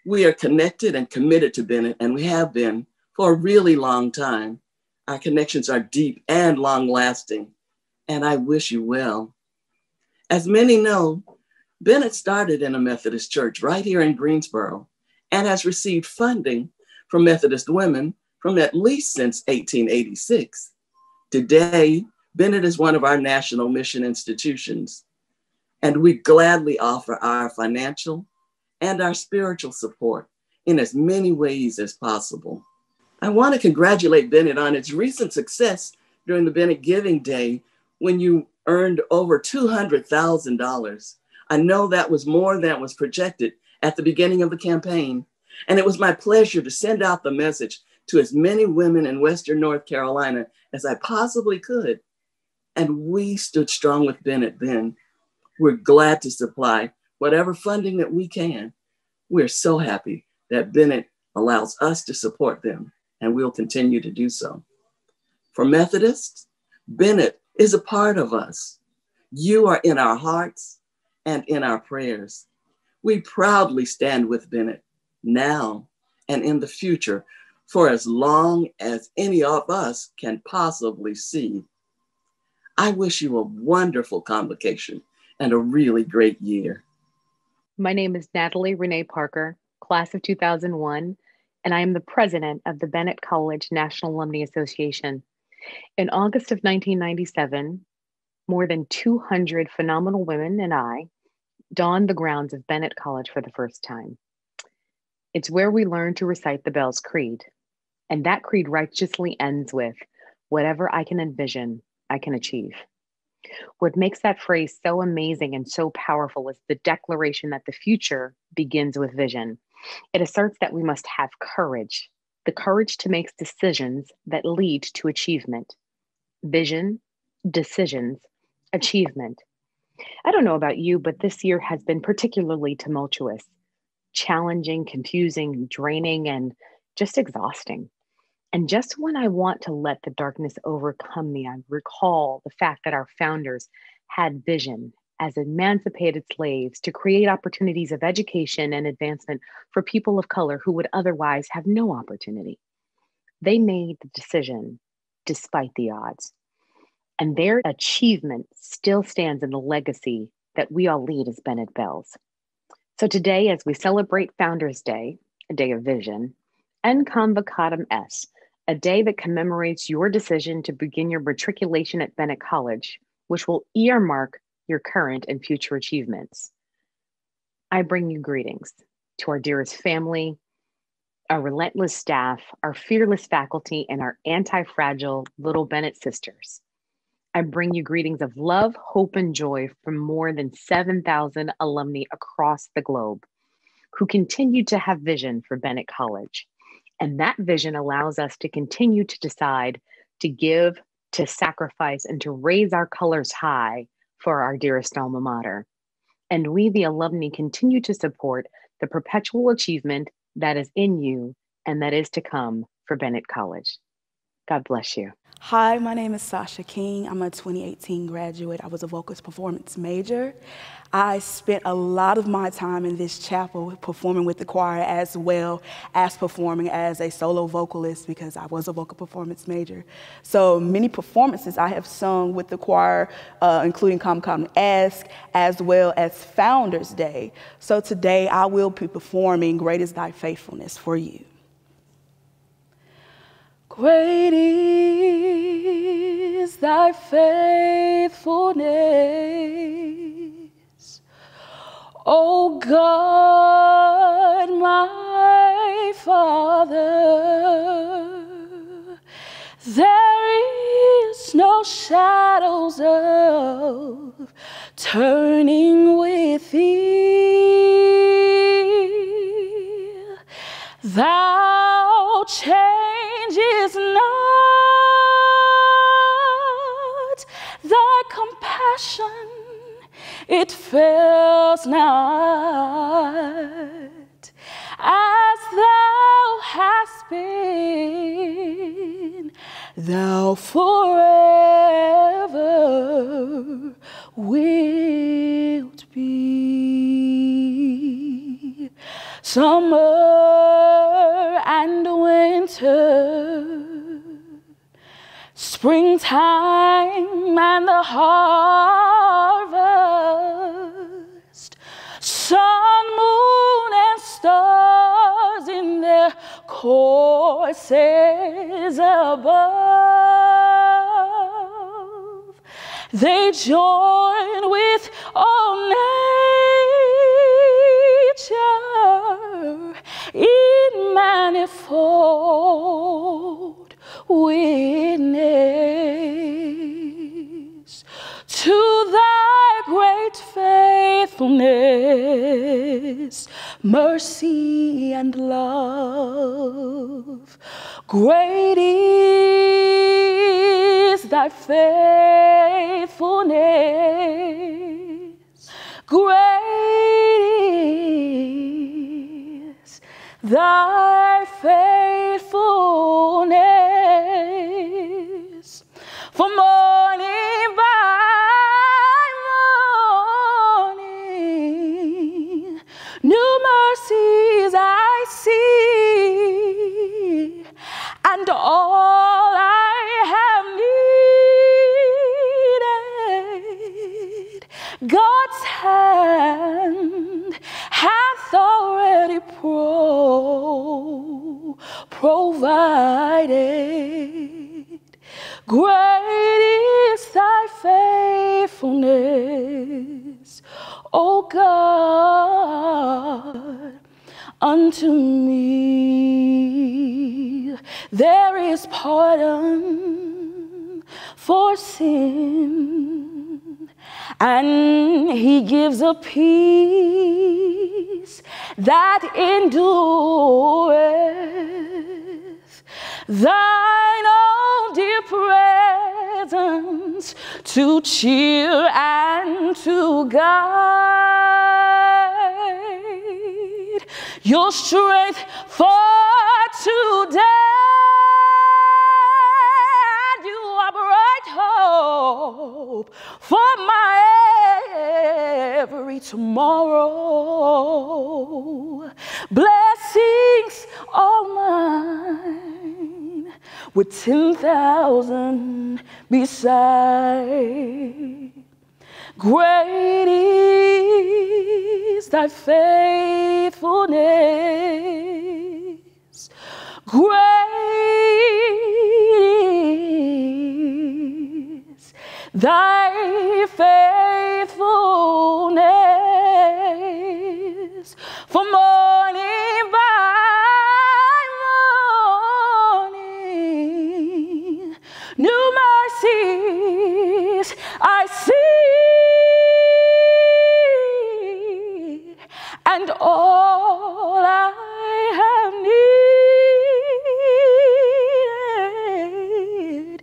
we are connected and committed to Bennett, and we have been for a really long time. Our connections are deep and long-lasting, and I wish you well. As many know, Bennett started in a Methodist church right here in Greensboro and has received funding from Methodist women from at least since 1886. Today, Bennett is one of our national mission institutions, and we gladly offer our financial and our spiritual support in as many ways as possible. I want to congratulate Bennett on its recent success during the Bennett Giving Day when you earned over $200,000. I know that was more than was projected at the beginning of the campaign, and it was my pleasure to send out the message to as many women in Western North Carolina as I possibly could. And we stood strong with Bennett then. We're glad to supply whatever funding that we can. We're so happy that Bennett allows us to support them, and we'll continue to do so. For Methodists, Bennett is a part of us. You are in our hearts and in our prayers. We proudly stand with Bennett now and in the future for as long as any of us can possibly see. I wish you a wonderful convocation and a really great year. My name is Natalie Renee Parker, class of 2001, and I am the president of the Bennett College National Alumni Association. In August of 1997, more than 200 phenomenal women and I donned the grounds of Bennett College for the first time. It's where we learn to recite the Bell's Creed, and that creed righteously ends with, "Whatever I can envision, I can achieve." What makes that phrase so amazing and so powerful is the declaration that the future begins with vision. It asserts that we must have courage, the courage to make decisions that lead to achievement. Vision, decisions, achievement. I don't know about you, but this year has been particularly tumultuous, challenging, confusing, draining, and just exhausting. And just when I want to let the darkness overcome me, I recall the fact that our founders had vision as emancipated slaves to create opportunities of education and advancement for people of color who would otherwise have no opportunity. They made the decision despite the odds. And their achievement still stands in the legacy that we all lead as Bennett Bells. So today, as we celebrate Founders Day, a day of vision, and Convocatum Est, a day that commemorates your decision to begin your matriculation at Bennett College, which will earmark your current and future achievements. I bring you greetings to our dearest family, our relentless staff, our fearless faculty, and our anti-fragile little Bennett sisters. I bring you greetings of love, hope, and joy from more than 7,000 alumni across the globe who continue to have vision for Bennett College. And that vision allows us to continue to decide to give, to sacrifice, and to raise our colors high for our dearest alma mater. And we, the alumni, continue to support the perpetual achievement that is in you and that is to come for Bennett College. God bless you. Hi, my name is Sasha King. I'm a 2018 graduate. I was a vocals performance major. I spent a lot of my time in this chapel performing with the choir as well as performing as a solo vocalist because I was a vocal performance major. So many performances I have sung with the choir, including Convocatum Est, as well as Founders Day. So today I will be performing Great is Thy Faithfulness for you. Great is thy faithfulness, O God, my Father. There is no shadows of turning with thee. Thou changes not, thy compassion, it fails not, as thou hast been, thou forever wilt be. Summer and winter, springtime and the harvest, sun, moon, and stars in their courses above, they join with all nature in manifold witness to thy great faithfulness, mercy, and love. Great is thy faithfulness, great is thy faithfulness. For morning by morning, new mercies I see, and all I have needed, God's hand hath already provided. Great is thy faithfulness, O God, unto me. There is pardon for sin, and he gives a peace that endureth. Thine own dear presence to cheer and to guide, your strength for today, and you are bright hope for my every tomorrow. Blessings all mine, with 10,000 beside. Great is thy faithfulness, Great is thy faithfulness, for morning by morning, new mercies I see, and all I have needed,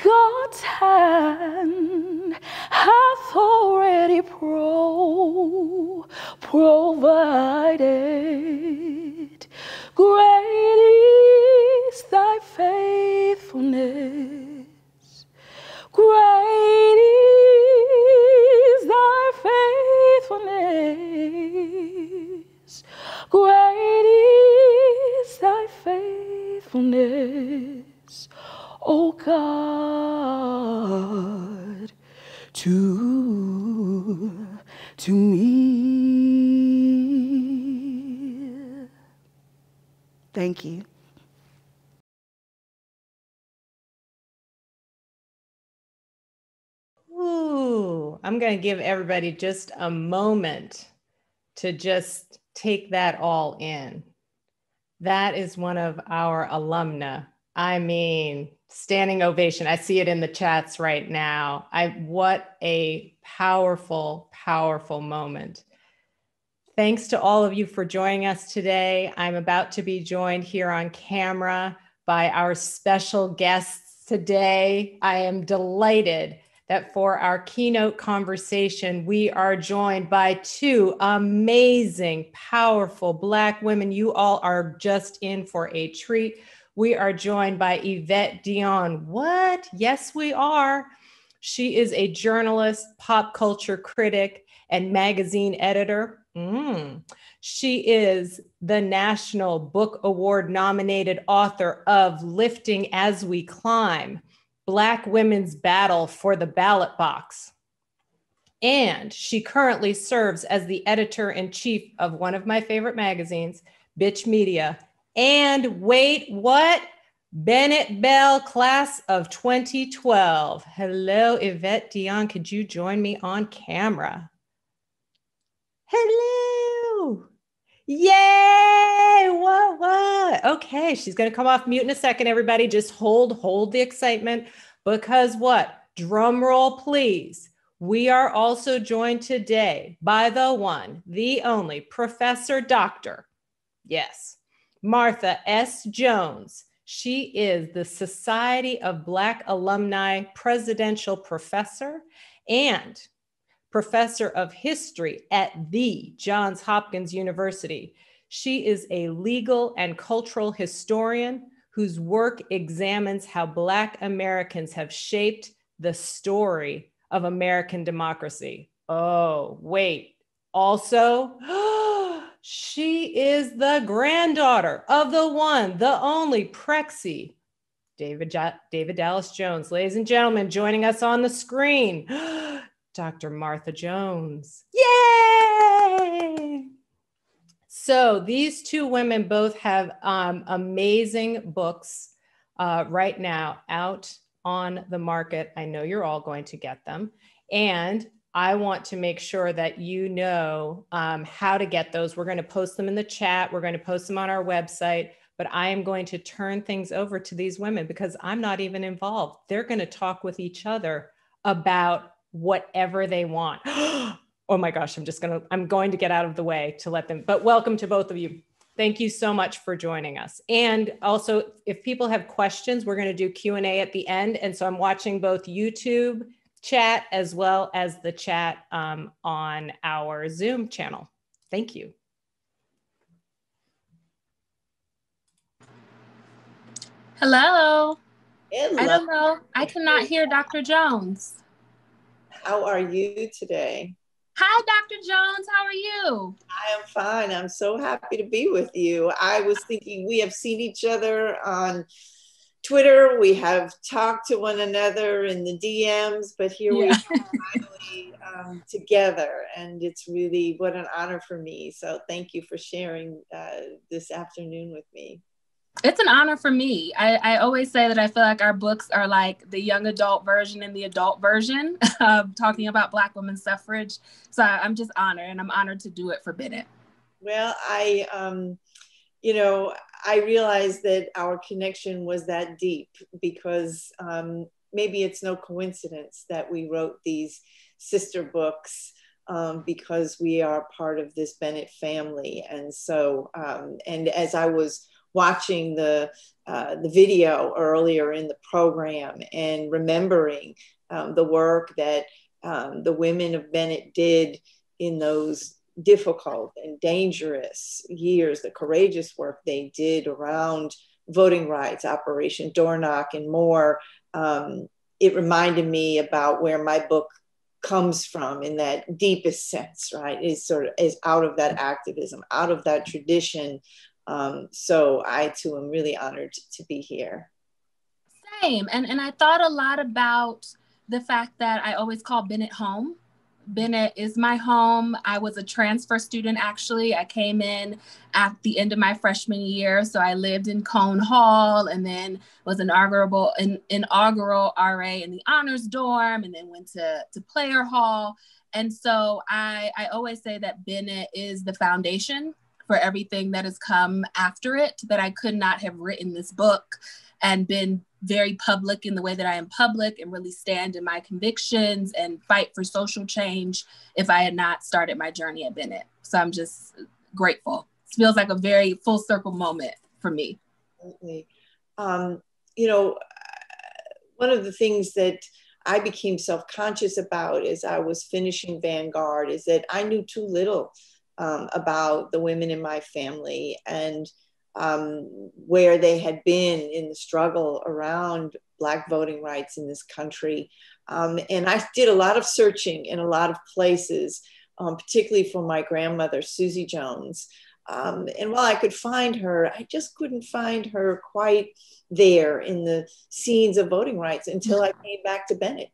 God's hand hath already provided. Great is thy faithfulness. Great is thy faithfulness. Great is thy faithfulness, O God, to me. Thank you. Ooh, I'm going to give everybody just a moment to just take that all in. That is one of our alumna. I mean, standing ovation. I see it in the chats right now. What a powerful, powerful moment. Thanks to all of you for joining us today. I'm about to be joined here on camera by our special guests today. I am delighted that for our keynote conversation, we are joined by two amazing, powerful Black women. You all are just in for a treat. We are joined by Yvette Dion. What? Yes, we are. She is a journalist, pop culture critic, and magazine editor. She is the National Book Award nominated author of Lifting as We Climb, Black Women's Battle for the Ballot Box. And she currently serves as the editor-in-chief of one of my favorite magazines, Bitch Media. And wait, what? Bennett Bell Class of 2012. Hello, Yvette Dion. Could you join me on camera? Hello. Yay. What? Okay, she's going to come off mute in a second, everybody. Just hold the excitement, because what? Drum roll, please. We are also joined today by the one, the only Professor Dr. Yes, Martha S. Jones. She is the Society of Black Alumni Presidential Professor and Professor of History at the Johns Hopkins University. She is a legal and cultural historian whose work examines how Black Americans have shaped the story of American democracy. Oh, wait. Also, she is the granddaughter of the one, the only Prexy, David Dallas Jones. Ladies and gentlemen, joining us on the screen, Dr. Martha Jones. Yay! So these two women both have amazing books right now out on the market. I know you're all going to get them. And I want to make sure that you know how to get those. We're going to post them in the chat. We're going to post them on our website. But I am going to turn things over to these women because I'm not even involved. They're going to talk with each other about whatever they want. Oh my gosh, I'm going to get out of the way to let them, but welcome to both of you. Thank you so much for joining us. And also, if people have questions, we're going to do Q&A at the end. And so I'm watching both YouTube chat as well as the chat on our Zoom channel. Thank you. Hello. Hello. I don't know. I cannot hear Dr. Jones. How are you today? Hi, Dr. Jones. How are you? I am fine. I'm so happy to be with you. I was thinking we have seen each other on Twitter. We have talked to one another in the DMs, but here we are finally together. And it's really what an honor for me. So thank you for sharing this afternoon with me. It's an honor for me. I always say that I feel like our books are like the young adult version and the adult version of talking about Black women's suffrage. So I'm just honored, and I'm honored to do it for Bennett. Well, you know, I realized that our connection was that deep because maybe it's no coincidence that we wrote these sister books because we are part of this Bennett family. And so, and as I was watching the video earlier in the program and remembering the work that the women of Bennett did in those difficult and dangerous years, the courageous work they did around voting rights, Operation Door Knock, and more, it reminded me about where my book comes from in that deepest sense, right? Is out of that activism, out of that tradition. So I too am really honored to be here. Same. And I thought a lot about the fact that I always call Bennett home. Bennett is my home. I was a transfer student, actually. I came in at the end of my freshman year. So I lived in Cone Hall and then was inaugural RA in the honors dorm, and then went to Player Hall. And so I always say that Bennett is the foundation for everything that has come after it, that I could not have written this book and been very public in the way that I am public and really stand in my convictions and fight for social change if I had not started my journey at Bennett. So I'm just grateful. It feels like a very full circle moment for me. Absolutely. You know, one of the things that I became self-conscious about as I was finishing Vanguard is that I knew too little about the women in my family and where they had been in the struggle around Black voting rights in this country. And I did a lot of searching in a lot of places, particularly for my grandmother, Susie Jones. And while I could find her, I just couldn't find her quite there in the scenes of voting rights until I came back to Bennett.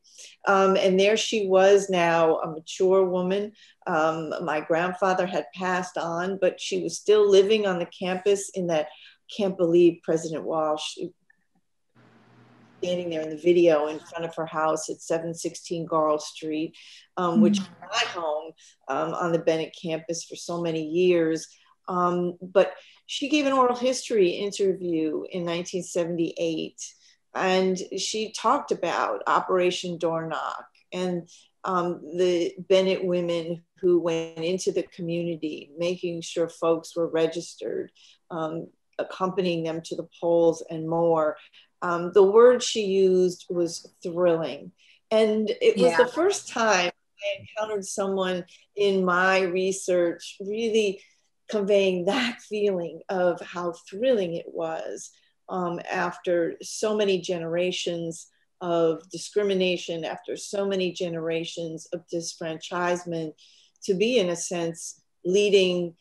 And there she was now, a mature woman. My grandfather had passed on, but she was still living on the campus in that, can't believe President Walsh standing there in the video in front of her house at 716 Garl Street, which was my home on the Bennett campus for so many years. But she gave an oral history interview in 1978, and she talked about Operation Door Knock and the Bennett women who went into the community, making sure folks were registered, accompanying them to the polls and more. The word she used was thrilling. And it was the first time I encountered someone in my research really conveying that feeling of how thrilling it was after so many generations of discrimination, after so many generations of disfranchisement, to be, in a sense, leading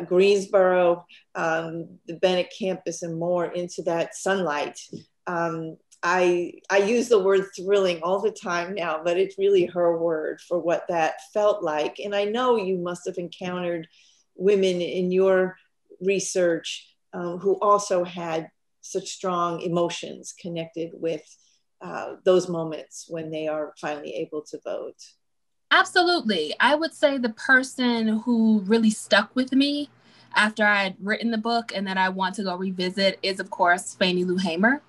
Greensboro, the Bennett campus, and more into that sunlight. I use the word thrilling all the time now, but it's really her word for what that felt like. And I know you must have encountered women in your research who also had such strong emotions connected with those moments when they are finally able to vote. Absolutely. I would say the person who really stuck with me after I had written the book and that I want to go revisit is, of course, Fannie Lou Hamer,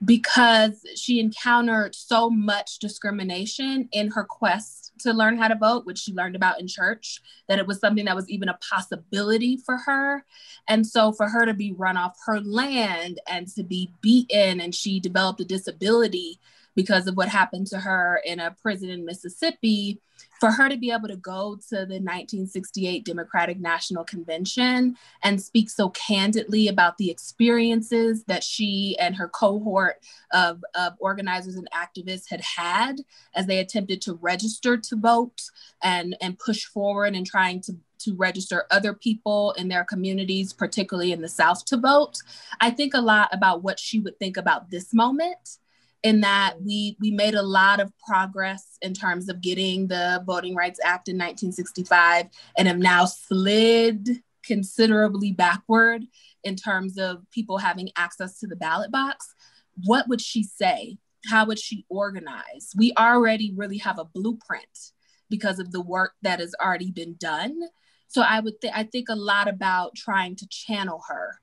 because she encountered so much discrimination in her quest to learn how to vote, which she learned about in church, that it was something that was even a possibility for her. And so for her to be run off her land and to be beaten, and she developed a disability because of what happened to her in a prison in Mississippi, for her to be able to go to the 1968 Democratic National Convention and speak so candidly about the experiences that she and her cohort of organizers and activists had as they attempted to register to vote and push forward in trying to register other people in their communities, particularly in the South, to vote. I think a lot about what she would think about this moment, in that we made a lot of progress in terms of getting the Voting Rights Act in 1965 and have now slid considerably backward in terms of people having access to the ballot box, what would she say? How would she organize? We already really have a blueprint because of the work that has already been done. So I think a lot about trying to channel her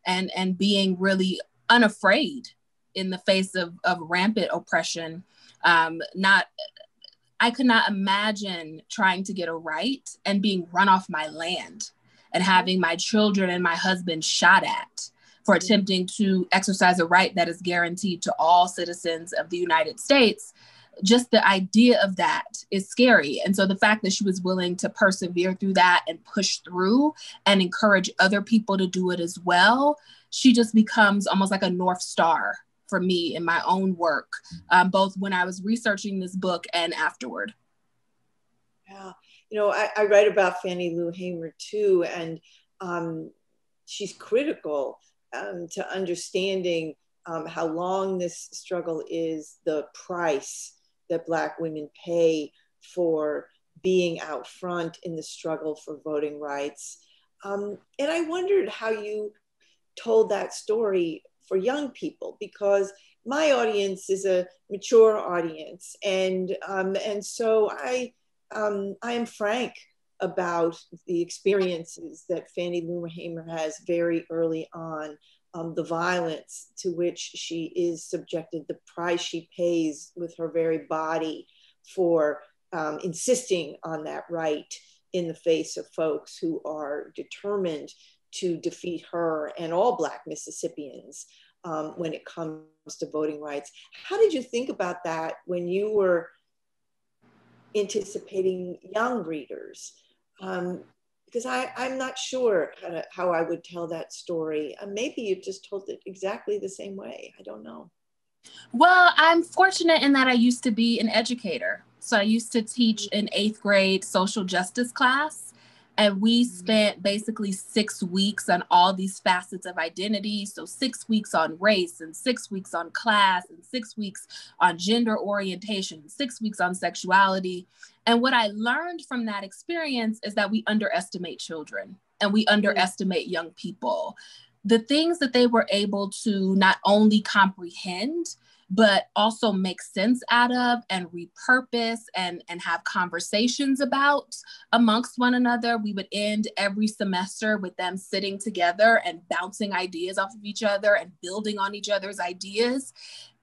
and being really unafraid in the face of rampant oppression. I could not imagine trying to get a right and being run off my land and having my children and my husband shot at for attempting to exercise a right that is guaranteed to all citizens of the United States. Just the idea of that is scary. And so the fact that she was willing to persevere through that and push through and encourage other people to do it as well, she just becomes almost like a North Star for me in my own work, both when I was researching this book and afterward. Yeah, I write about Fannie Lou Hamer too, and she's critical to understanding how long this struggle is, the price that Black women pay for being out front in the struggle for voting rights. And I wondered how you told that story for young people, because my audience is a mature audience, and so I am frank about the experiences that Fannie Lou Hamer has very early on, the violence to which she is subjected, the price she pays with her very body for insisting on that right in the face of folks who are determined to defeat her and all Black Mississippians when it comes to voting rights. How did you think about that when you were anticipating young readers? Because I'm not sure how I would tell that story. Maybe you just told it exactly the same way. I don't know. Well, I'm fortunate in that I used to be an educator. So I used to teach an 8th grade social justice class. And we spent basically 6 weeks on all these facets of identity. So 6 weeks on race, and 6 weeks on class, and 6 weeks on gender orientation, 6 weeks on sexuality. And what I learned from that experience is that we underestimate children and we underestimate young people. The things that they were able to not only comprehend, but also make sense out of and repurpose and have conversations about amongst one another. We would end every semester with them sitting together and bouncing ideas off of each other and building on each other's ideas.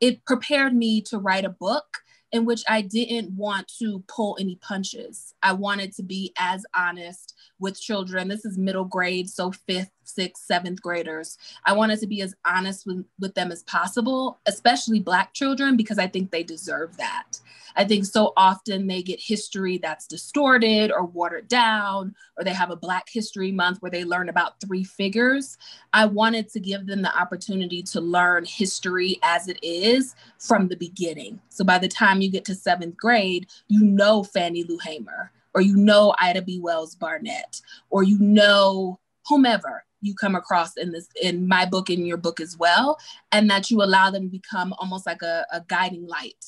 It prepared me to write a book in which I didn't want to pull any punches. I wanted to be as honest with children. This is middle grade, so 5th, 6th, 7th graders. I wanted to be as honest with them as possible, especially Black children, because I think they deserve that. I think so often they get history that's distorted or watered down, or they have a Black History Month where they learn about 3 figures. I wanted to give them the opportunity to learn history as it is from the beginning. So by the time you get to 7th grade, you know Fannie Lou Hamer, or you know Ida B. Wells Barnett, or you know whomever you come across in my book, in your book as well, and that you allow them to become almost like a guiding light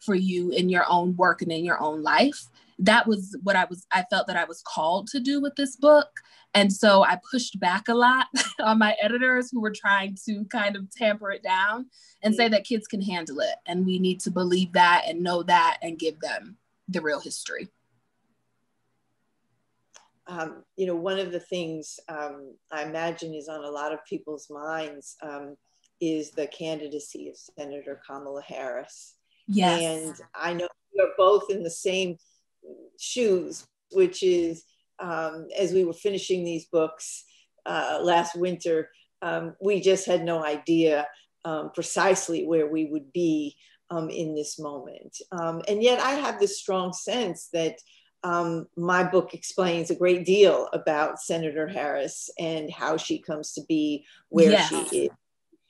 for you in your own work and in your own life. That was what I felt that I was called to do with this book. And so I pushed back a lot on my editors who were trying to kind of tamper it down and say that kids can handle it. And we need to believe that and know that and give them the real history. One of the things I imagine is on a lot of people's minds is the candidacy of Senator Kamala Harris. Yes. And I know we are both in the same shoes, which is as we were finishing these books last winter, we just had no idea precisely where we would be in this moment. And yet I have this strong sense that my book explains a great deal about Senator Harris and how she comes to be where she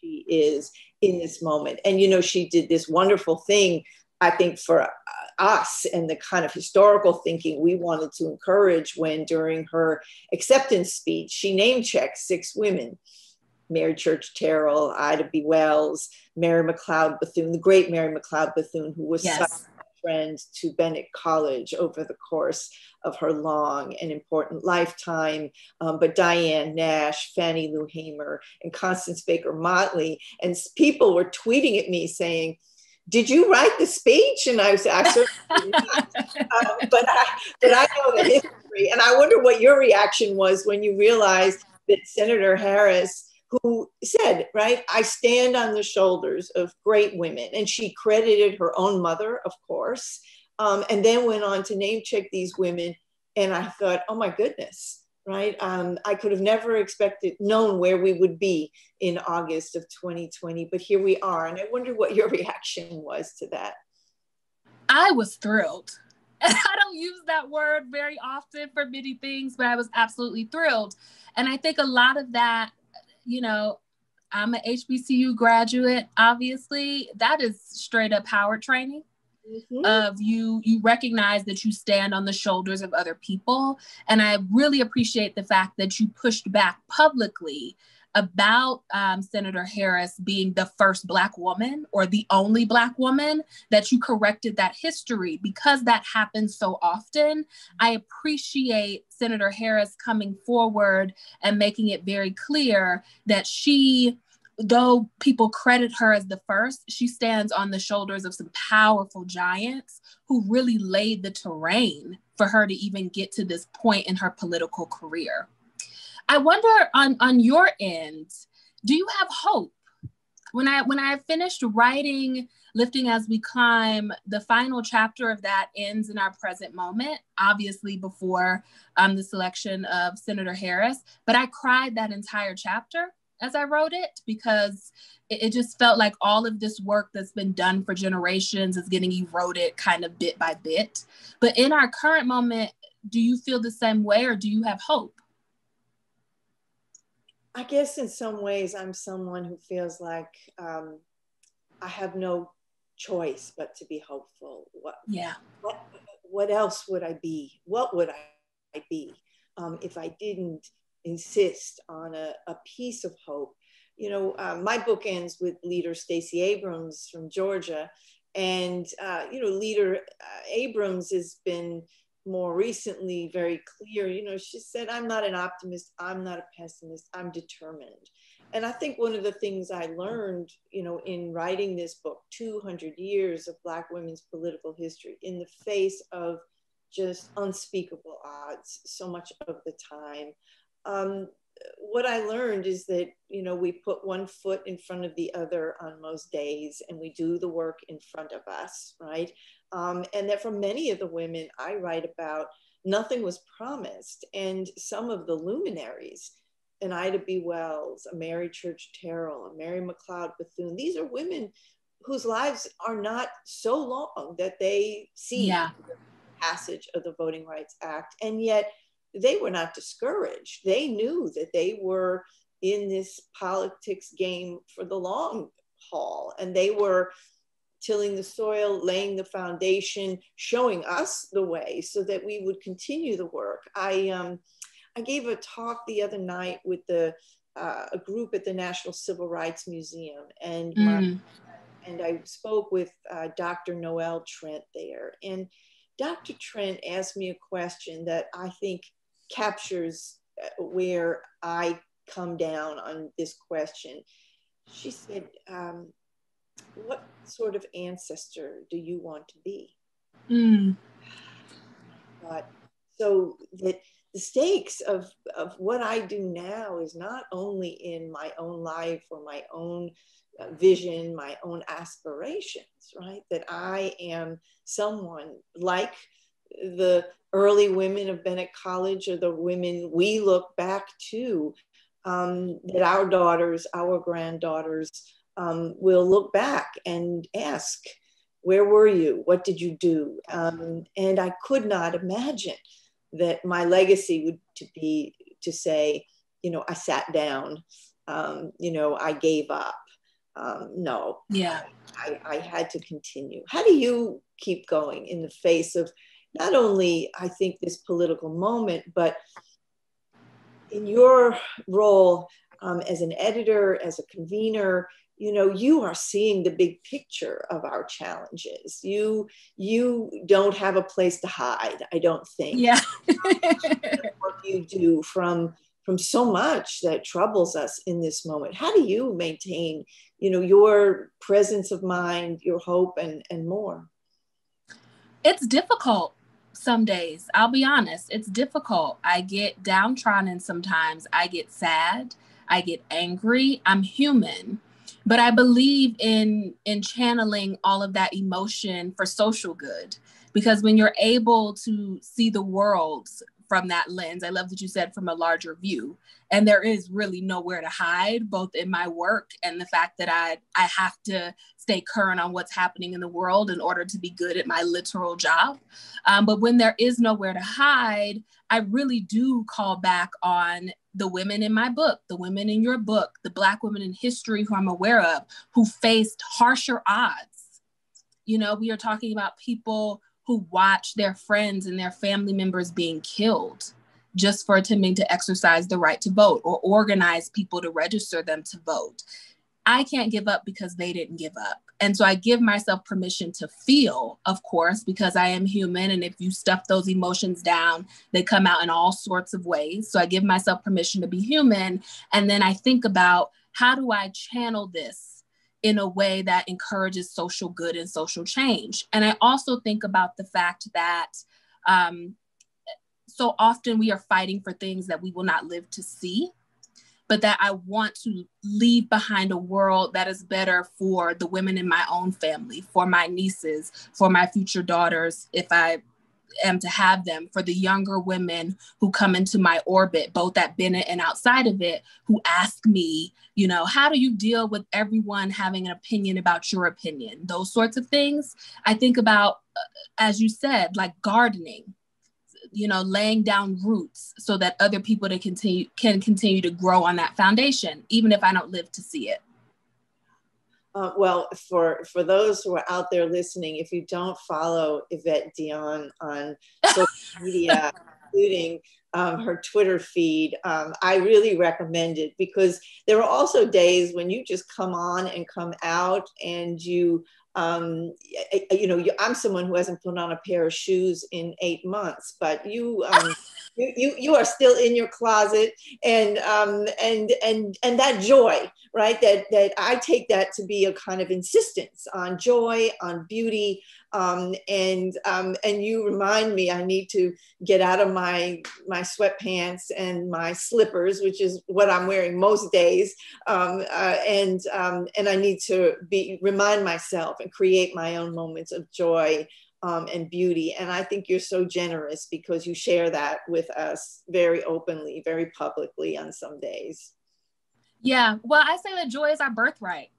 is in this moment. And, she did this wonderful thing, I think, for us and the kind of historical thinking we wanted to encourage when during her acceptance speech, she name-checked 6 women: Mary Church Terrell, Ida B. Wells, Mary McLeod Bethune, the great Mary McLeod Bethune, who was such friend to Bennett College over the course of her long and important lifetime. But Diane Nash, Fannie Lou Hamer, and Constance Baker Motley, and people were tweeting at me saying, "Did you write the speech?" And I certainly did not. But I know the history. And I wonder what your reaction was when you realized that Senator Harris, who said, right, "I stand on the shoulders of great women." And she credited her own mother, of course, and then went on to name check these women. And I thought, oh my goodness, right? I could have never known where we would be in August of 2020, but here we are. And I wonder what your reaction was to that. I was thrilled. I don't use that word very often for many things, but I was absolutely thrilled. And I think a lot of that, you know, I'm an HBCU graduate, obviously. That is straight up Howard training. Of you recognize that you stand on the shoulders of other people. And I really appreciate the fact that you pushed back publicly about Senator Harris being the first Black woman or the only Black woman, that you corrected that history, because that happens so often. I appreciate Senator Harris coming forward and making it very clear that she, though people credit her as the first, she stands on the shoulders of some powerful giants who really laid the terrain for her to even get to this point in her political career. I wonder on your end, do you have hope? When I finished writing Lifting as We Climb, the final chapter of that ends in our present moment, obviously before the selection of Senator Harris, but I cried that entire chapter as I wrote it, because it just felt like all of this work that's been done for generations is getting eroded kind of bit by bit. But in our current moment, do you feel the same way, or do you have hope? I guess in some ways I'm someone who feels like I have no choice but to be hopeful. What else would I be? What would I be if I didn't insist on a piece of hope? You know, my book ends with leader Stacey Abrams from Georgia. And, you know, leader Abrams has been more recently very clear. You know, she said, "I'm not an optimist. I'm not a pessimist. I'm determined." And I think one of the things I learned, you know, in writing this book, 200 years of Black women's political history in the face of just unspeakable odds so much of the time, what I learned is that, you know, we put one foot in front of the other on most days, and we do the work in front of us, right? And that for many of the women I write about, nothing was promised. And some of the luminaries, an Ida B. Wells, a Mary Church Terrell, a Mary McLeod Bethune, these are women whose lives are not so long that they see the passage of the Voting Rights Act. And yet they were not discouraged. They knew that they were in this politics game for the long haul, and they were tilling the soil, laying the foundation, showing us the way so that we would continue the work. I gave a talk the other night with a group at the National Civil Rights Museum, and I spoke with Dr. Noelle Trent there. And Dr. Trent asked me a question that I think captures where I come down on this question. She said, "What sort of ancestor do you want to be?" But so that the stakes of what I do now is not only in my own life or my own vision, my own aspirations, right? That I am someone like the early women of Bennett College, or the women we look back to, that our daughters, our granddaughters will look back and ask, "Where were you? What did you do?" And I could not imagine that my legacy would be to say, you know, I sat down, you know, I gave up. No, I had to continue. How do you keep going in the face of not only, I think, this political moment, but in your role as an editor, as a convener, you know, you are seeing the big picture of our challenges. You don't have a place to hide, I don't think. Yeah. What you do from so much that troubles us in this moment. How do you maintain, you know, your presence of mind, your hope, and more? It's difficult some days. I'll be honest. It's difficult. I get downtrodden sometimes. I get sad. I get angry. I'm human. But I believe in channeling all of that emotion for social good. Because when you're able to see the world from that lens, I love that you said from a larger view, and there is really nowhere to hide, both in my work and the fact that I have to stay current on what's happening in the world in order to be good at my literal job. But when there is nowhere to hide, I really do call back on the women in my book, the women in your book, the Black women in history who I'm aware of, who faced harsher odds. You know, we are talking about people who watch their friends and their family members being killed just for attempting to exercise the right to vote or organize people to register them to vote. I can't give up because they didn't give up. And so I give myself permission to feel, of course, because I am human. And if you stuff those emotions down, they come out in all sorts of ways. So I give myself permission to be human. And then I think about, how do I channel this in a way that encourages social good and social change? And I also think about the fact that so often we are fighting for things that we will not live to see, but that I want to leave behind a world that is better for the women in my own family, for my nieces, for my future daughters, if I am to have them, for the younger women who come into my orbit, both at Bennett and outside of it, who ask me, you know, how do you deal with everyone having an opinion about your opinion? Those sorts of things. I think about, as you said, like gardening, you know, laying down roots so that other people can continue to grow on that foundation, even if I don't live to see it. Well, for those who are out there listening, if you don't follow Yvette Dion on social media, including her Twitter feed, I really recommend it, because there are also days when you just come on and come out, and you know, I'm someone who hasn't put on a pair of shoes in 8 months, but you are still in your closet, and that joy, right? That I take that to be a kind of insistence on joy, on beauty, and you remind me I need to get out of my sweatpants and my slippers, which is what I'm wearing most days, and I need to remind myself and create my own moments of joy and beauty. And I think you're so generous, because you share that with us very openly, very publicly on some days. Yeah, well, I say that joy is our birthright.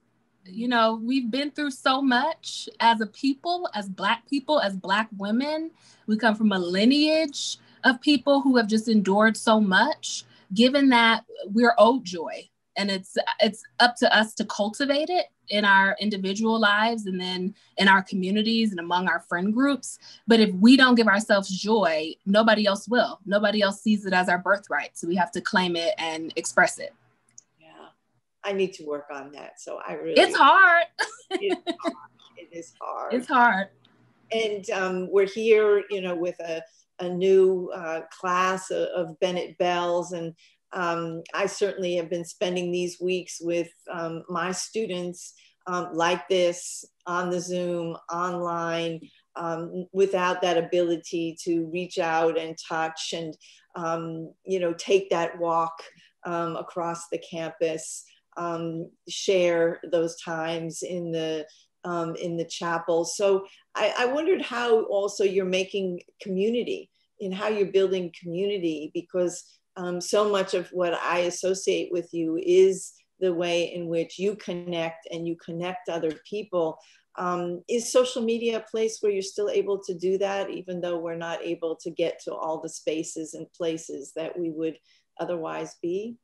You know, we've been through so much as a people, as Black people, as Black women. We come from a lineage of people who have just endured so much, given that we're owed joy. And it's up to us to cultivate it in our individual lives, and then in our communities and among our friend groups. But if we don't give ourselves joy, nobody else will. Nobody else sees it as our birthright. So we have to claim it and express it. I need to work on that. So I really— It's hard. It is hard. It's hard. And we're here, you know, with a new class of Bennett Bells. And I certainly have been spending these weeks with my students like this, on the Zoom, online, without that ability to reach out and touch and, you know, take that walk across the campus. Share those times in the chapel. So I wondered how also you're making community, and how you're building community, because so much of what I associate with you is the way in which you connect and you connect other people. Is social media a place where you're still able to do that, even though we're not able to get to all the spaces and places that we would otherwise be?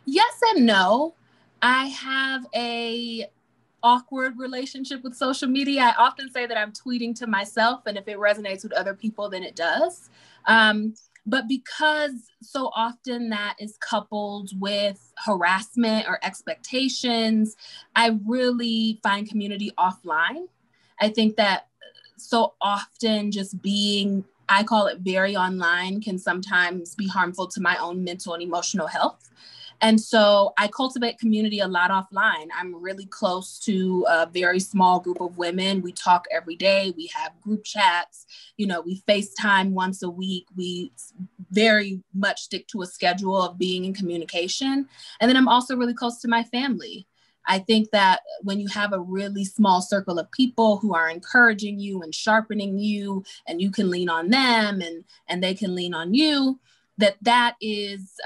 Yes and no. I have a awkward relationship with social media. I often say that I'm tweeting to myself, and if it resonates with other people, then it does. But because so often that is coupled with harassment or expectations, I really find community offline. I think that so often just being, I call it very online, can sometimes be harmful to my own mental and emotional health. And so I cultivate community a lot offline. I'm really close to a very small group of women. We talk every day. We have group chats. You know, we FaceTime once a week. We very much stick to a schedule of being in communication. And then I'm also really close to my family. I think that when you have a really small circle of people who are encouraging you and sharpening you, and you can lean on them and they can lean on you, that is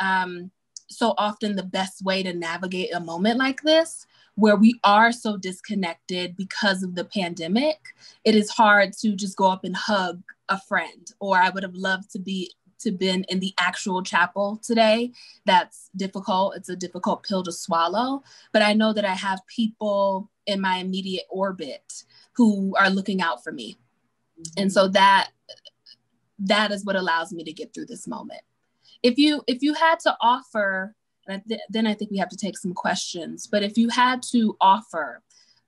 so often the best way to navigate a moment like this, where we are so disconnected because of the pandemic. It is hard to just go up and hug a friend, or I would have loved to been in the actual chapel today. That's difficult. It's a difficult pill to swallow, but I know that I have people in my immediate orbit who are looking out for me. Mm-hmm. And so that is what allows me to get through this moment. If you had to offer, then I think we have to take some questions, but if you had to offer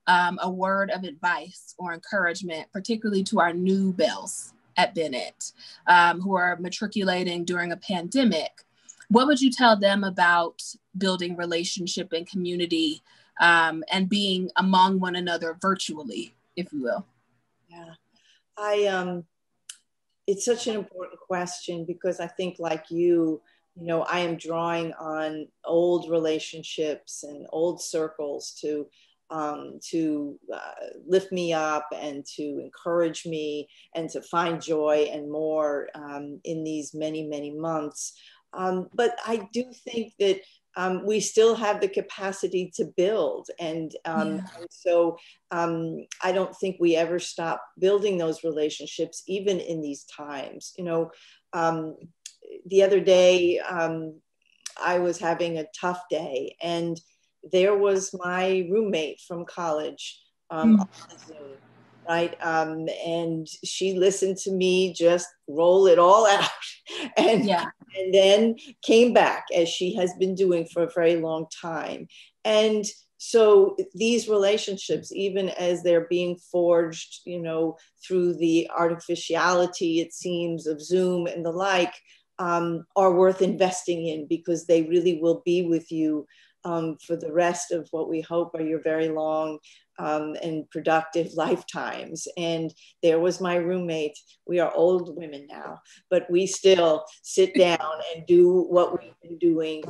a word of advice or encouragement, particularly to our new bells at Bennett who are matriculating during a pandemic, what would you tell them about building relationship and community and being among one another virtually, if you will? Yeah, it's such an important question, because I think, like you know, I am drawing on old relationships and old circles to lift me up and to encourage me and to find joy and more in these many, many months. But I do think that we still have the capacity to build. And so I don't think we ever stop building those relationships, even in these times. You know, the other day, I was having a tough day, and there was my roommate from college on Zoom, right? And she listened to me just roll it all out, and then came back, as she has been doing for a very long time. And so these relationships, even as they're being forged, you know, through the artificiality, it seems, of Zoom and the like, are worth investing in, because they really will be with you for the rest of what we hope are your very long and productive lifetimes. And there was my roommate. We are old women now, but we still sit down and do what we've been doing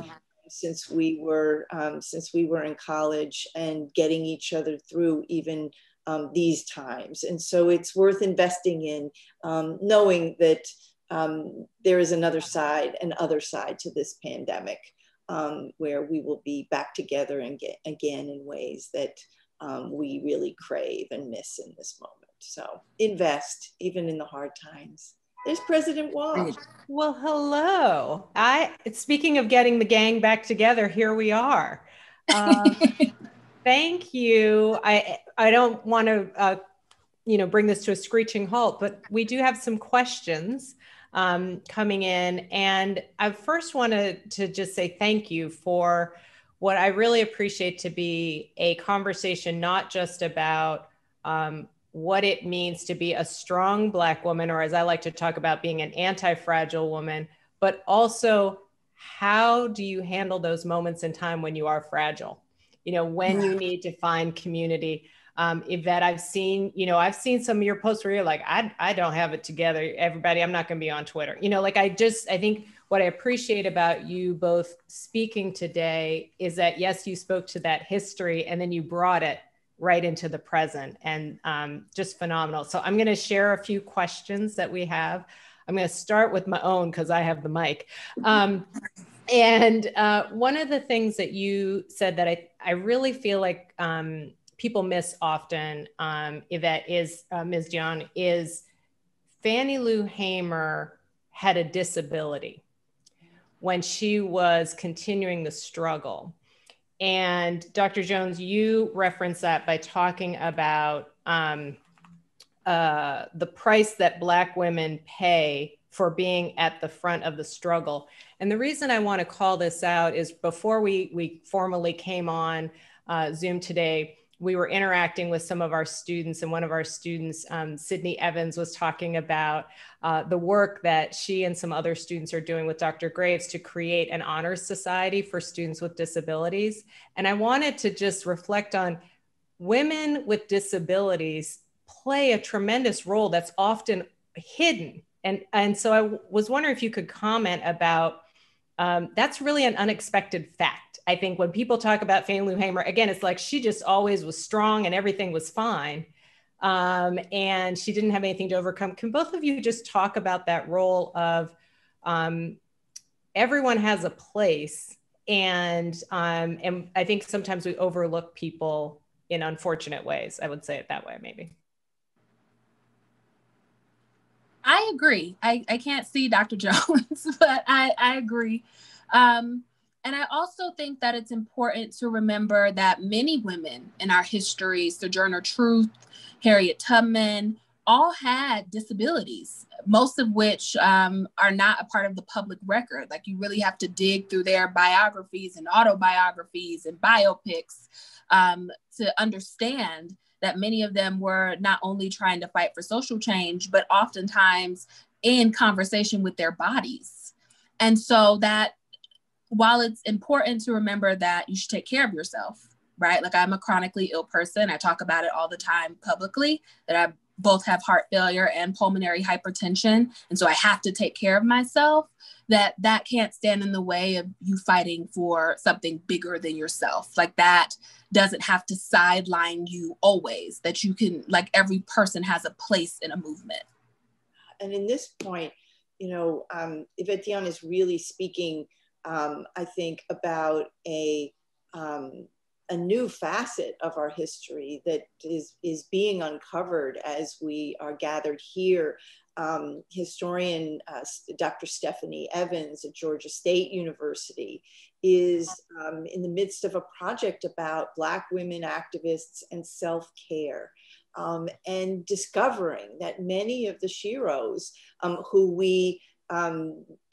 since we were in college, and getting each other through even these times. And so it's worth investing in, knowing that there is another side to this pandemic, where we will be back together and again in ways that we really crave and miss in this moment. So invest, even in the hard times. There's President Walsh. Well, hello. Speaking of getting the gang back together, here we are. Thank you. I don't want to bring this to a screeching halt, but we do have some questions coming in. And I first wanted to just say thank you for what I really appreciate to be a conversation, not just about what it means to be a strong Black woman, or as I like to talk about, being an anti-fragile woman, but also how do you handle those moments in time when you are fragile? You know, when you need to find community. Yvette, I've seen some of your posts where you're like, I don't have it together, everybody, I'm not going to be on Twitter. You know, like I think what I appreciate about you both speaking today is that, yes, you spoke to that history and then you brought it right into the present, and just phenomenal. So I'm going to share a few questions that we have. I'm going to start with my own because I have the mic. And one of the things that you said that I really feel like people miss often, Yvette, is Ms. Dion, is Fannie Lou Hamer had a disability when she was continuing the struggle. And Dr. Jones, you referenced that by talking about the price that Black women pay for being at the front of the struggle. And the reason I want to call this out is before we formally came on Zoom today, we were interacting with some of our students, and one of our students, Sydney Evans, was talking about the work that she and some other students are doing with Dr. Graves to create an honors society for students with disabilities. And I wanted to just reflect on women with disabilities play a tremendous role that's often hidden. And so I was wondering if you could comment about, that's really an unexpected fact. I think when people talk about Fannie Lou Hamer, again, it's like she just always was strong and everything was fine. And she didn't have anything to overcome. Can both of you just talk about that role of everyone has a place, and I think sometimes we overlook people in unfortunate ways. I would say it that way, maybe. I agree. I can't see Dr. Jones, but I agree. And I also think that it's important to remember that many women in our history, Sojourner Truth, Harriet Tubman, all had disabilities, most of which are not a part of the public record. Like, you really have to dig through their biographies and autobiographies and biopics to understand that many of them were not only trying to fight for social change, but oftentimes in conversation with their bodies. And so that while it's important to remember that you should take care of yourself, right? Like, I'm a chronically ill person. I talk about it all the time publicly, that I both have heart failure and pulmonary hypertension. And so I have to take care of myself. That can't stand in the way of you fighting for something bigger than yourself. Like, that doesn't have to sideline you always, that you can, like, every person has a place in a movement. And in this point, Yvette Dion is really speaking, I think, about a new facet of our history that is being uncovered as we are gathered here. Historian Dr. Stephanie Evans at Georgia State University is in the midst of a project about Black women activists and self-care, and discovering that many of the sheroes who we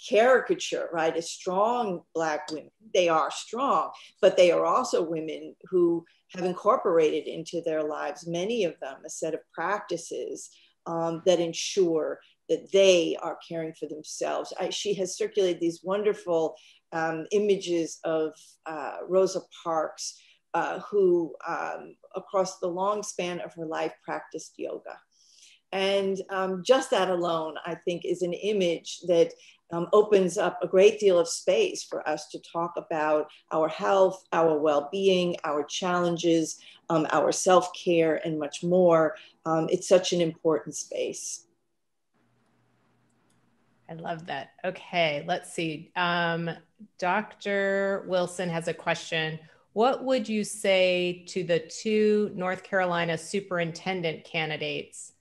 caricature, right, as strong Black women. They are strong, but they are also women who have incorporated into their lives, many of them, a set of practices that ensure that they are caring for themselves. She has circulated these wonderful images of Rosa Parks, who across the long span of her life practiced yoga. And just that alone, I think, is an image that opens up a great deal of space for us to talk about our health, our well-being, our challenges, our self-care, and much more. It's such an important space. I love that. Okay, let's see. Dr. Wilson has a question. What would you say to the two North Carolina superintendent candidates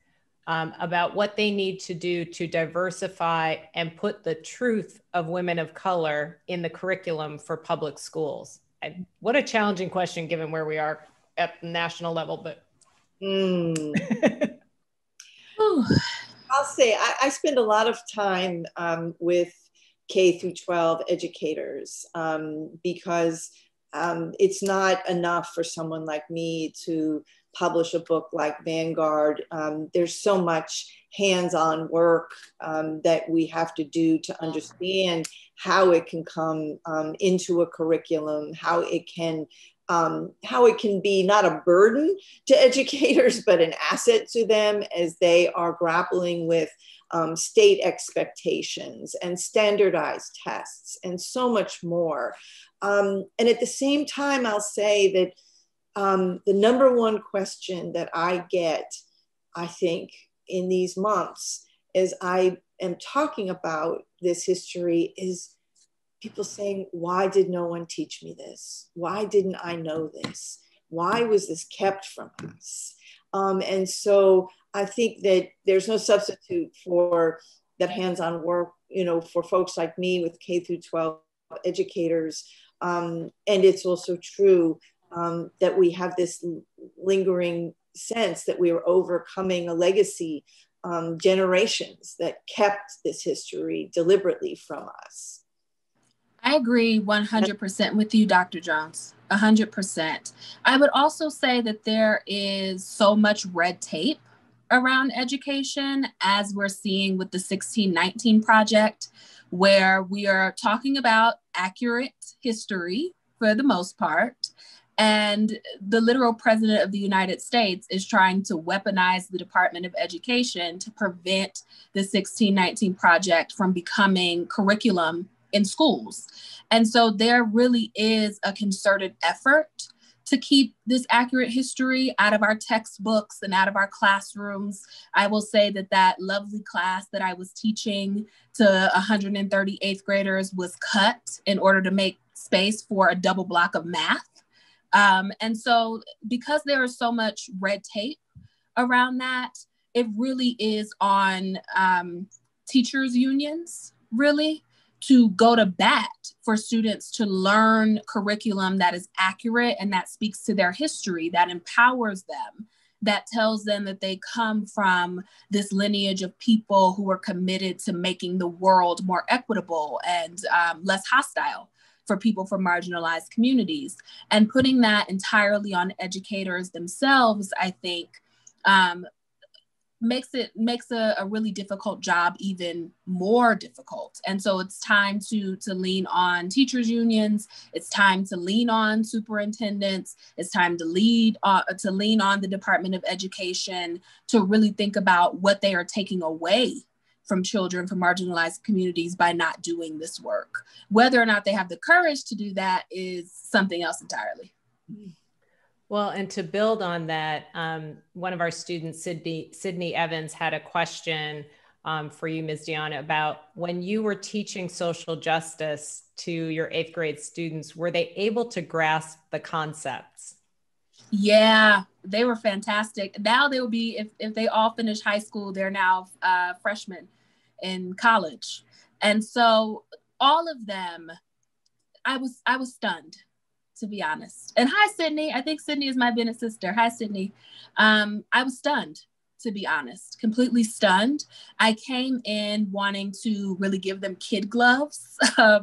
about what they need to do to diversify and put the truth of women of color in the curriculum for public schools? What a challenging question given where we are at the national level, but. I'll say I spend a lot of time with K through 12 educators because it's not enough for someone like me to publish a book like Vanguard. There's so much hands-on work that we have to do to understand how it can come into a curriculum, how it can be not a burden to educators, but an asset to them as they are grappling with state expectations and standardized tests and so much more. And at the same time, I'll say that the number one question that I get, I think, in these months as I am talking about this history is people saying, why did no one teach me this? Why didn't I know this? Why was this kept from us? And so I think that there's no substitute for that hands-on work, for folks like me with K through 12 educators. And it's also true that we have this lingering sense that we are overcoming a legacy generations that kept this history deliberately from us. I agree 100% with you, Dr. Jones, 100%. I would also say that there is so much red tape around education, as we're seeing with the 1619 Project, where we are talking about accurate history for the most part. And the literal president of the United States is trying to weaponize the Department of Education to prevent the 1619 Project from becoming curriculum in schools. And so there really is a concerted effort to keep this accurate history out of our textbooks and out of our classrooms. I will say that that lovely class that I was teaching to 138th graders was cut in order to make space for a double block of math. And so because there is so much red tape around that, it really is on teachers' unions, really, to go to bat for students to learn curriculum that is accurate and that speaks to their history, that empowers them, that tells them that they come from this lineage of people who are committed to making the world more equitable and less hostile for people from marginalized communities. And putting that entirely on educators themselves, I think, makes a really difficult job even more difficult. And so it's time to lean on teachers unions. It's time to lean on superintendents. It's time to lean on the Department of Education to really think about what they are taking away from children from marginalized communities by not doing this work. Whether or not they have the courage to do that is something else entirely. Well, and to build on that, one of our students, Sydney Evans, had a question for you, Ms. Deanna, about when you were teaching social justice to your 8th grade students, were they able to grasp the concepts? Yeah, they were fantastic. Now they will be, if they all finish high school, they're now freshmen in college. And so all of them, I was stunned, to be honest. And hi, Sydney. I think Sydney is my Bennett sister. Hi, Sydney. I was stunned, to be honest, completely stunned. I came in wanting to really give them kid gloves. I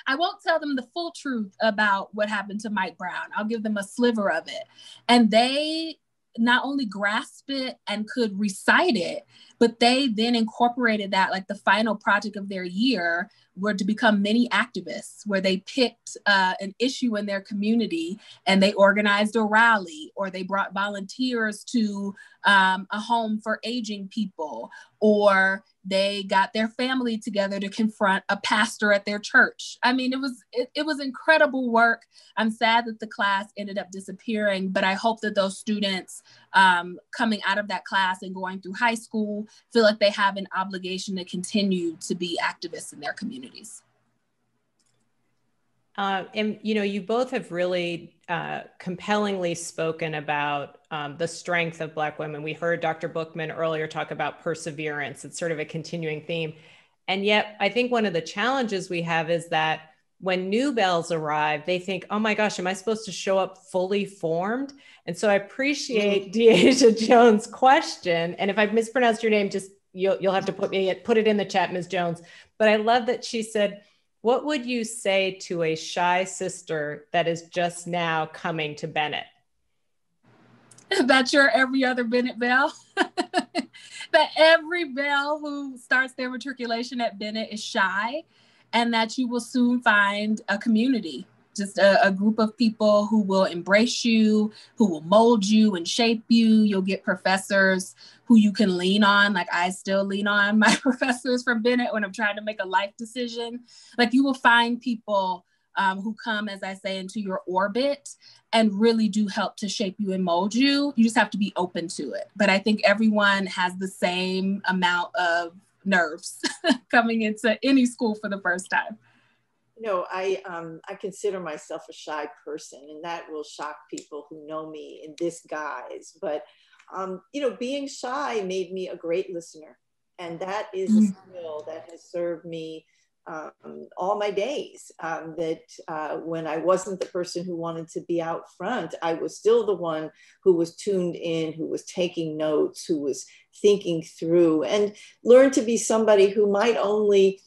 won't tell them the full truth about what happened to Mike Brown. I'll give them a sliver of it. And they not only grasped it and could recite it, but they then incorporated that, like the final project of their year were to become mini activists, where they picked an issue in their community and they organized a rally, or they brought volunteers to a home for aging people, or they got their family together to confront a pastor at their church. I mean, it was incredible work. I'm sad that the class ended up disappearing, but I hope that those students coming out of that class and going through high school feel like they have an obligation to continue to be activists in their communities. And you both have really compellingly spoken about the strength of Black women. We heard Dr. Bookman earlier talk about perseverance. It's sort of a continuing theme. And yet I think one of the challenges we have is that when new belles arrive, they think, oh my gosh, am I supposed to show up fully formed? And so I appreciate Deasia Jones' question. And if I've mispronounced your name, just you'll have to put it in the chat, Ms. Jones. But I love that she said, what would you say to a shy sister that is just now coming to Bennett? That you're every other Bennett belle. That every belle who starts their matriculation at Bennett is shy, and that you will soon find a community, just a group of people who will embrace you, who will mold you and shape you. You'll get professors who you can lean on. Like I still lean on my professors from Bennett when I'm trying to make a life decision. Like you will find people who come, as I say, into your orbit and really do help to shape you and mold you. You just have to be open to it. But I think everyone has the same amount of nerves coming into any school for the first time. I consider myself a shy person, and that will shock people who know me in this guise. But, being shy made me a great listener. And that is a skill that has served me all my days, that when I wasn't the person who wanted to be out front, I was still the one who was tuned in, who was taking notes, who was thinking through, and learned to be somebody who might only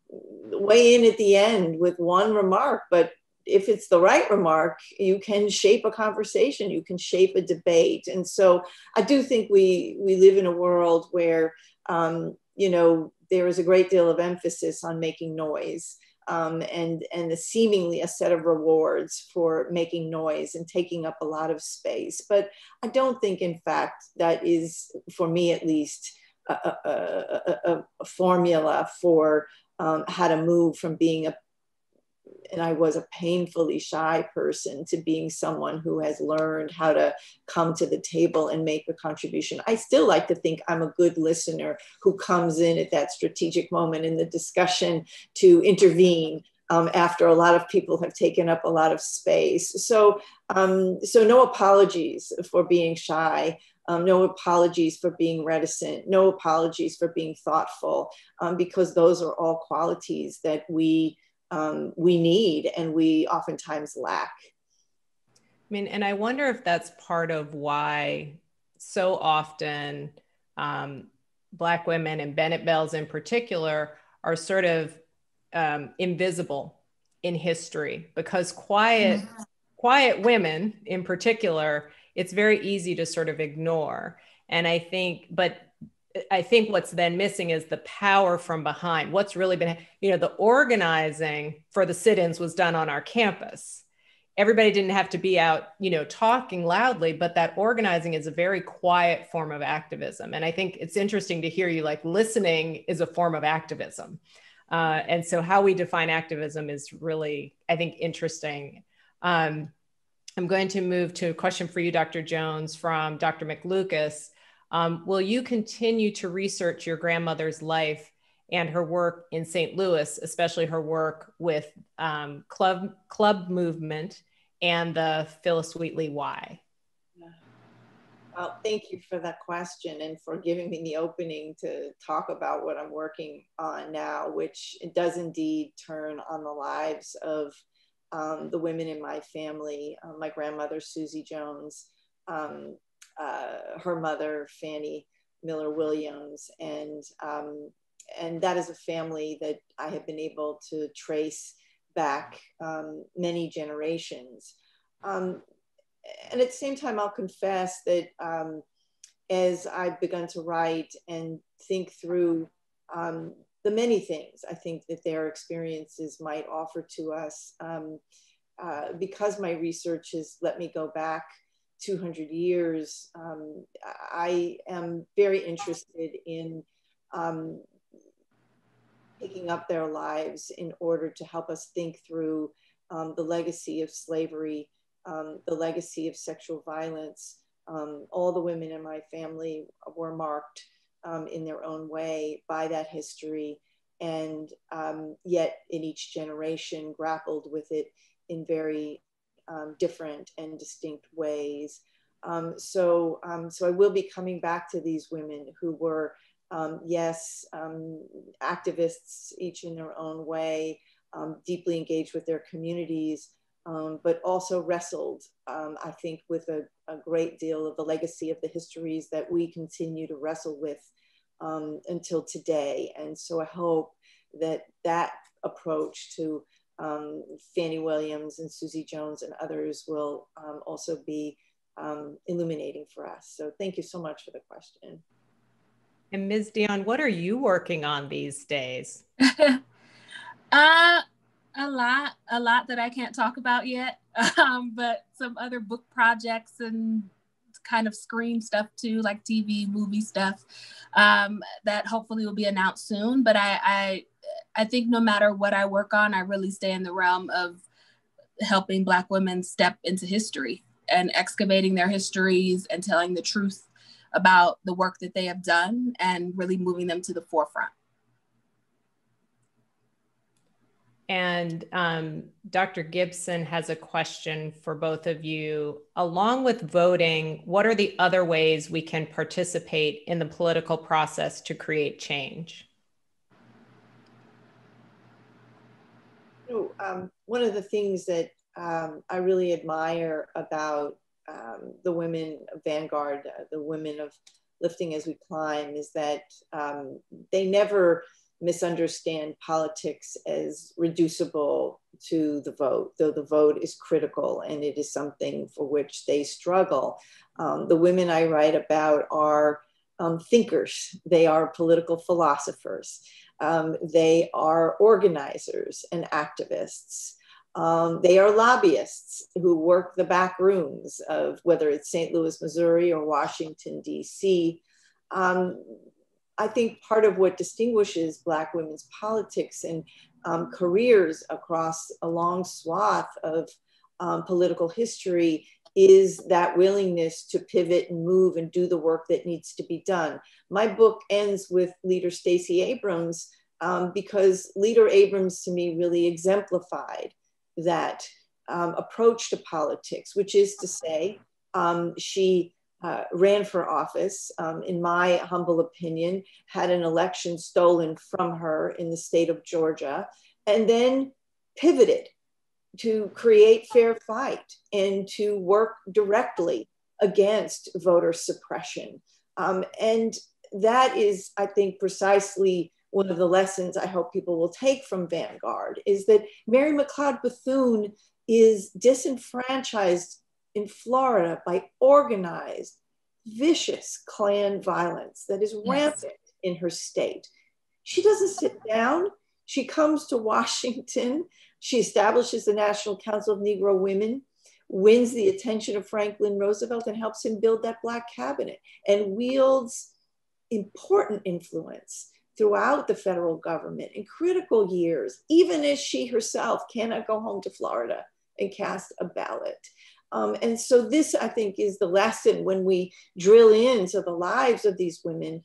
weigh in at the end with one remark, but if it's the right remark, you can shape a conversation, you can shape a debate. And so I do think we live in a world where, you know, there is a great deal of emphasis on making noise, and seemingly a set of rewards for making noise and taking up a lot of space. But I don't think, in fact, that is, for me at least, a formula for how to move from being and I was a painfully shy person, to being someone who has learned how to come to the table and make a contribution. I still like to think I'm a good listener who comes in at that strategic moment in the discussion to intervene after a lot of people have taken up a lot of space. So no apologies for being shy. No apologies for being reticent, no apologies for being thoughtful, because those are all qualities that we need and we oftentimes lack. I mean, and I wonder if that's part of why so often Black women, and Bennett Bells in particular, are sort of invisible in history, because quiet women in particular, it's very easy to sort of ignore. And I think what's then missing is the power from behind. What's really been, you know, the organizing for the sit-ins was done on our campus. Everybody didn't have to be out, you know, talking loudly, but that organizing is a very quiet form of activism. And I think it's interesting to hear you, like, listening is a form of activism. And so how we define activism is really, I think, interesting. I'm going to move to a question for you, Dr. Jones, from Dr. McLucas. Will you continue to research your grandmother's life and her work in St. Louis, especially her work with club movement and the Phyllis Wheatley Why? Well, thank you for that question and for giving me the opening to talk about what I'm working on now, which it does indeed turn on the lives of the women in my family. My grandmother, Susie Jones, her mother, Fannie Miller Williams, and that is a family that I have been able to trace back many generations. And at the same time, I'll confess that as I've begun to write and think through the many things I think that their experiences might offer to us, because my research has let me go back 200 years, I am very interested in picking up their lives in order to help us think through the legacy of slavery, the legacy of sexual violence. All the women in my family were marked in their own way by that history, and yet in each generation grappled with it in very different and distinct ways. So I will be coming back to these women who were, yes, activists, each in their own way, deeply engaged with their communities, but also wrestled, I think, with a great deal of the legacy of the histories that we continue to wrestle with until today. And so I hope that that approach to Fannie Williams and Susie Jones and others will also be illuminating for us. So thank you so much for the question. And Ms. Dion, what are you working on these days? A lot that I can't talk about yet, but some other book projects and kind of screen stuff too, like TV, movie stuff, that hopefully will be announced soon. But I think no matter what I work on, I really stay in the realm of helping Black women step into history and excavating their histories and telling the truth about the work that they have done and really moving them to the forefront. And Dr. Gibson has a question for both of you. Along with voting, what are the other ways we can participate in the political process to create change? One of the things that I really admire about the women of Vanguard, the women of Lifting as We Climb, is that they never misunderstand politics as reducible to the vote, though the vote is critical and it is something for which they struggle. The women I write about are thinkers. They are political philosophers. They are organizers and activists. They are lobbyists who work the back rooms of whether it's St. Louis, Missouri or Washington, D.C. I think part of what distinguishes Black women's politics and careers across a long swath of political history is that willingness to pivot and move and do the work that needs to be done. My book ends with Leader Stacey Abrams because Leader Abrams to me really exemplified that approach to politics, which is to say, she ran for office, in my humble opinion, had an election stolen from her in the state of Georgia, and then pivoted to create fair fight and to work directly against voter suppression. And that is, I think, precisely one of the lessons I hope people will take from Vanguard, is that Mary McLeod Bethune is disenfranchised in Florida by organized, vicious Klan violence that is rampant in her state. She doesn't sit down. She comes to Washington. She establishes the National Council of Negro Women, wins the attention of Franklin Roosevelt, and helps him build that Black cabinet, and wields important influence throughout the federal government in critical years, even as she herself cannot go home to Florida and cast a ballot. And so this, I think, is the lesson when we drill into the lives of these women,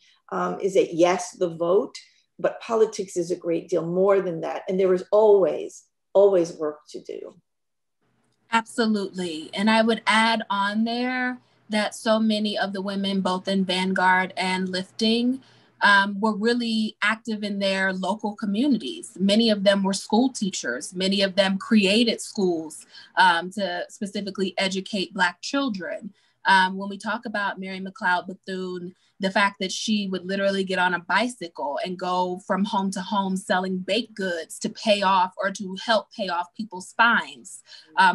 is that yes, the vote, but politics is a great deal more than that. And there is always, always work to do. Absolutely. And I would add on there that so many of the women, both in Vanguard and Lifting, were really active in their local communities. Many of them were school teachers. Many of them created schools to specifically educate Black children. When we talk about Mary McLeod Bethune, the fact that she would literally get on a bicycle and go from home to home selling baked goods to pay off or to help pay off people's fines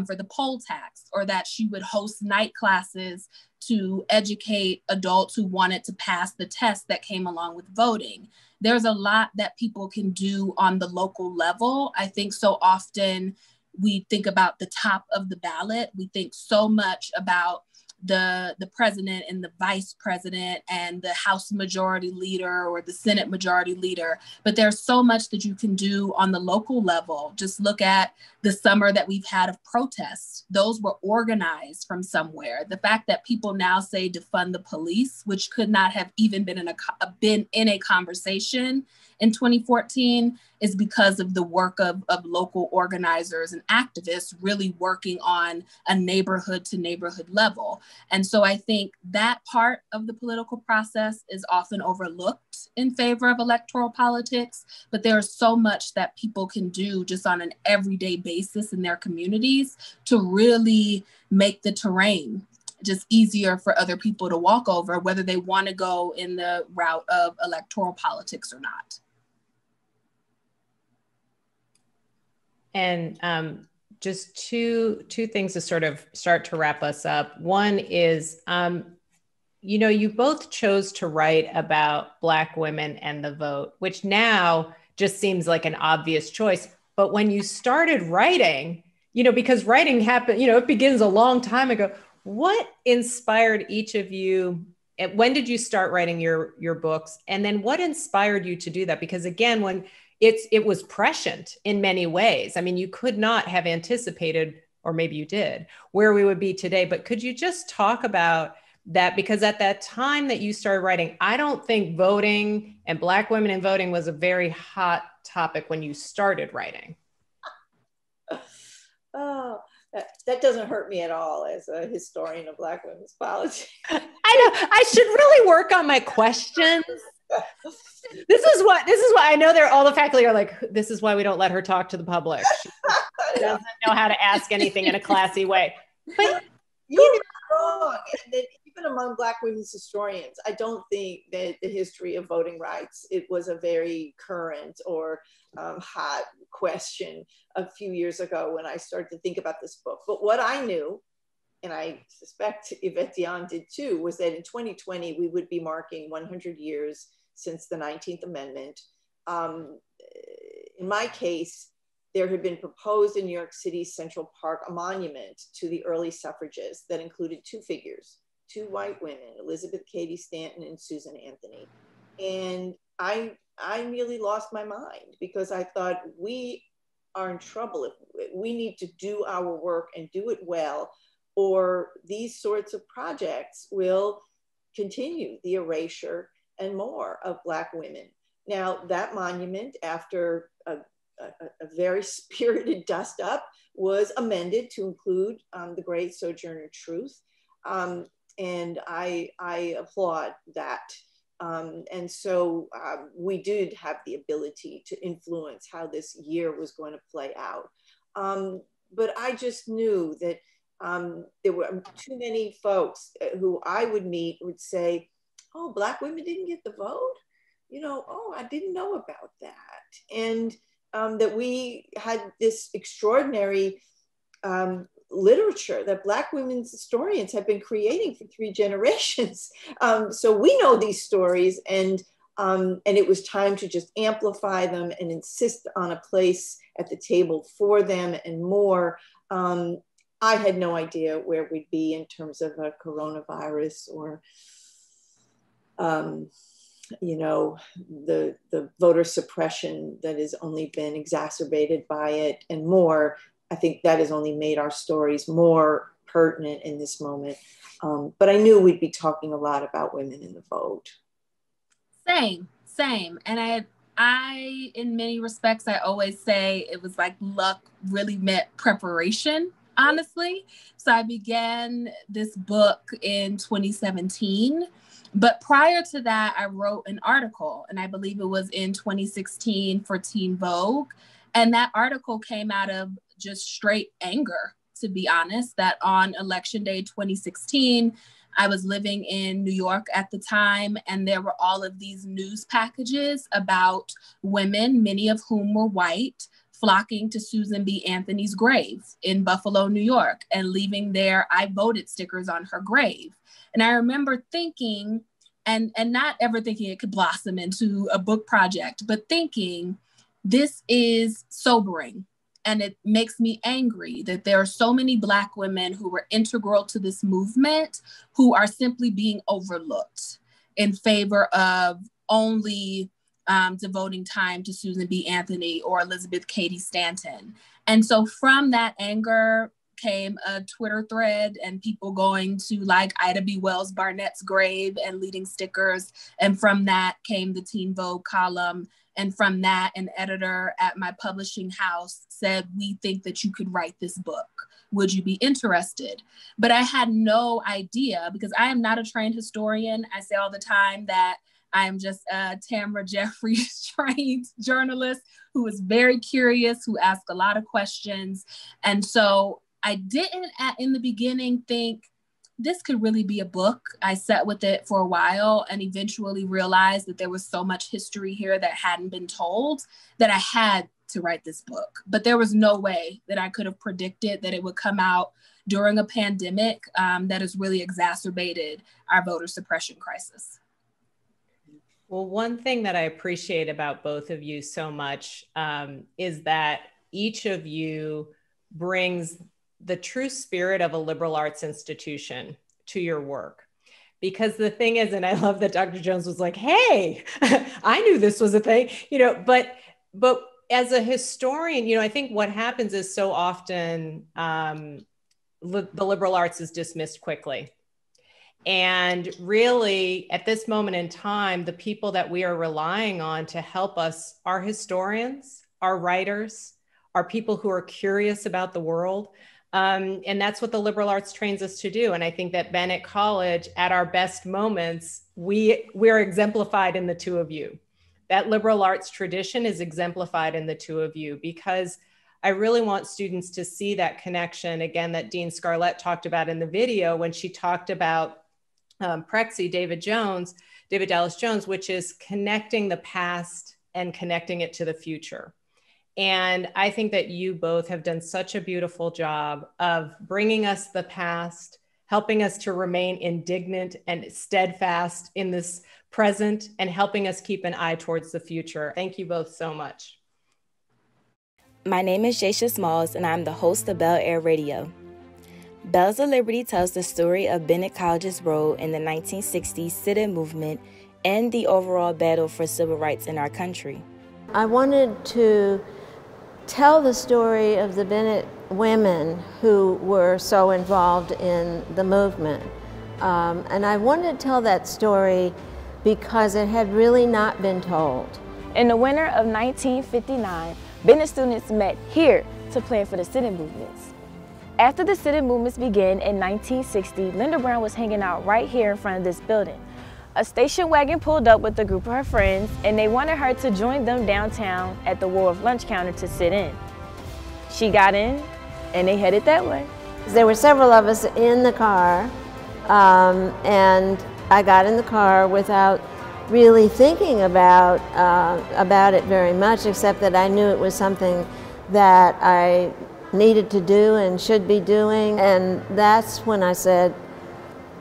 for the poll tax, or that she would host night classes to educate adults who wanted to pass the test that came along with voting. There's a lot that people can do on the local level. I think so often we think about the top of the ballot. We think so much about the president and the vice president and the House Majority Leader or the Senate Majority Leader, but there's so much that you can do on the local level. Just look at the summer that we've had of protests. Those were organized from somewhere. The fact that people now say defund the police, which could not have even been in a conversation in 2014, is because of the work of local organizers and activists really working on a neighborhood to neighborhood level. And so I think that part of the political process is often overlooked in favor of electoral politics, but there's so much that people can do just on an everyday basis in their communities to really make the terrain just easier for other people to walk over, whether they want to go in the route of electoral politics or not. And just two things to sort of start to wrap us up. One is, you both chose to write about Black women and the vote, which now just seems like an obvious choice. But when you started writing, because writing happened, it begins a long time ago. What inspired each of you? When did you start writing your books? And then what inspired you to do that? Because again, when it was prescient in many ways. I mean, you could not have anticipated, or maybe you did, where we would be today. But could you just talk about that? Because at that time that you started writing, I don't think voting and Black women in voting was a very hot topic when you started writing. Oh, that doesn't hurt me at all as a historian of Black women's politics. I know, I should really work on my questions. This is why I know all the faculty are like, this is why we don't let her talk to the public. She doesn't know how to ask anything in a classy way. But you're not wrong. And then even among Black women's historians, I don't think that the history of voting rights, it was a very current or hot question a few years ago when I started to think about this book. But what I knew, and I suspect Yvette Dion did too, was that in 2020, we would be marking 100 years since the 19th Amendment. In my case, there had been proposed in New York City's Central Park a monument to the early suffragists that included two figures, two white women, Elizabeth Cady Stanton and Susan Anthony. And I nearly lost my mind because I thought we are in trouble if we need to do our work and do it well, or these sorts of projects will continue the erasure and more of Black women. Now, that monument, after a very spirited dust up, was amended to include the great Sojourner Truth. And I applaud that. And so we did have the ability to influence how this year was going to play out. But I just knew that there were too many folks who I would meet would say, oh, Black women didn't get the vote? You know, oh, I didn't know about that. And that we had this extraordinary literature that Black women's historians have been creating for 3 generations. So we know these stories, and it was time to just amplify them and insist on a place at the table for them and more. I had no idea where we'd be in terms of a coronavirus or, you know, the voter suppression that has only been exacerbated by it and more. I think that has only made our stories more pertinent in this moment. But I knew we'd be talking a lot about women in the vote. Same. And I, in many respects, I always say it was like luck really meant preparation, honestly. So I began this book in 2017. But prior to that, I wrote an article, and I believe it was in 2016 for Teen Vogue. And that article came out of just straight anger, to be honest, that on Election Day 2016, I was living in New York at the time, and there were all of these news packages about women, many of whom were white, flocking to Susan B. Anthony's grave in Buffalo, New York, and leaving their "I voted" stickers on her grave. And I remember thinking, and not ever thinking it could blossom into a book project, but thinking, this is sobering. And it makes me angry that there are so many Black women who were integral to this movement who are simply being overlooked in favor of only devoting time to Susan B. Anthony or Elizabeth Cady Stanton. And so from that anger came a Twitter thread and people going to like Ida B. Wells Barnett's grave and leading stickers. And from that came the Teen Vogue column. And from that, an editor at my publishing house said, we think that you could write this book. Would you be interested? But I had no idea, because I am not a trained historian. I say all the time that I am just a Tamara Jeffries trained journalist who is very curious, who asks a lot of questions. And so I didn't in the beginning think this could really be a book. I sat with it for a while and eventually realized that there was so much history here that hadn't been told that I had to write this book. But there was no way that I could have predicted that it would come out during a pandemic that has really exacerbated our voter suppression crisis. Well, one thing that I appreciate about both of you so much is that each of you brings the true spirit of a liberal arts institution to your work. Because the thing is, and I love that Dr. Jones was like, hey, I knew this was a thing, you know, but as a historian, you know, I think what happens is so often the liberal arts is dismissed quickly. And really, at this moment in time, the people that we are relying on to help us are historians, are writers, are people who are curious about the world. And that's what the liberal arts trains us to do. And I think that Bennett College, at our best moments, we are exemplified in the two of you. that liberal arts tradition is exemplified in the two of you, because I really want students to see that connection, again, that Dean Scarlett talked about in the video when she talked about Prexy, David Dallas Jones, which is connecting the past and connecting it to the future. And I think that you both have done such a beautiful job of bringing us the past, helping us to remain indignant and steadfast in this present, and helping us keep an eye towards the future. Thank you both so much. My name is Jaisha Smalls, and I'm the host of Bel Air Radio. Bells of Liberty tells the story of Bennett College's role in the 1960s sit-in movement and the overall battle for civil rights in our country. I wanted to tell the story of the Bennett women who were so involved in the movement. And I wanted to tell that story because it had really not been told. In the winter of 1959, Bennett students met here to plan for the sit-in movements. After the sit-in movements began in 1960, Linda Brown was hanging out right here in front of this building. A station wagon pulled up with a group of her friends, and they wanted her to join them downtown at the Woolworth lunch counter to sit in. She got in, and they headed that way. There were several of us in the car, and I got in the car without really thinking about it very much, except that I knew it was something that I needed to do and should be doing. And that's when I said,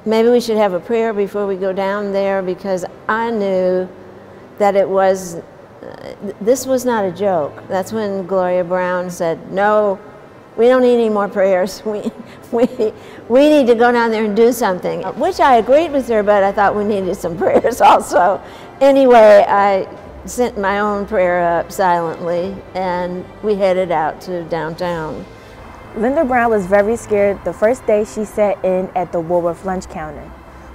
maybe we should have a prayer before we go down there, because I knew that it was, this was not a joke. That's when Gloria Brown said, no, we don't need any more prayers. We need to go down there and do something, which I agreed with her, but I thought we needed some prayers also. Anyway, I sent my own prayer up silently, and we headed out to downtown. Linda Brown was very scared the first day she sat in at the Woolworth lunch counter.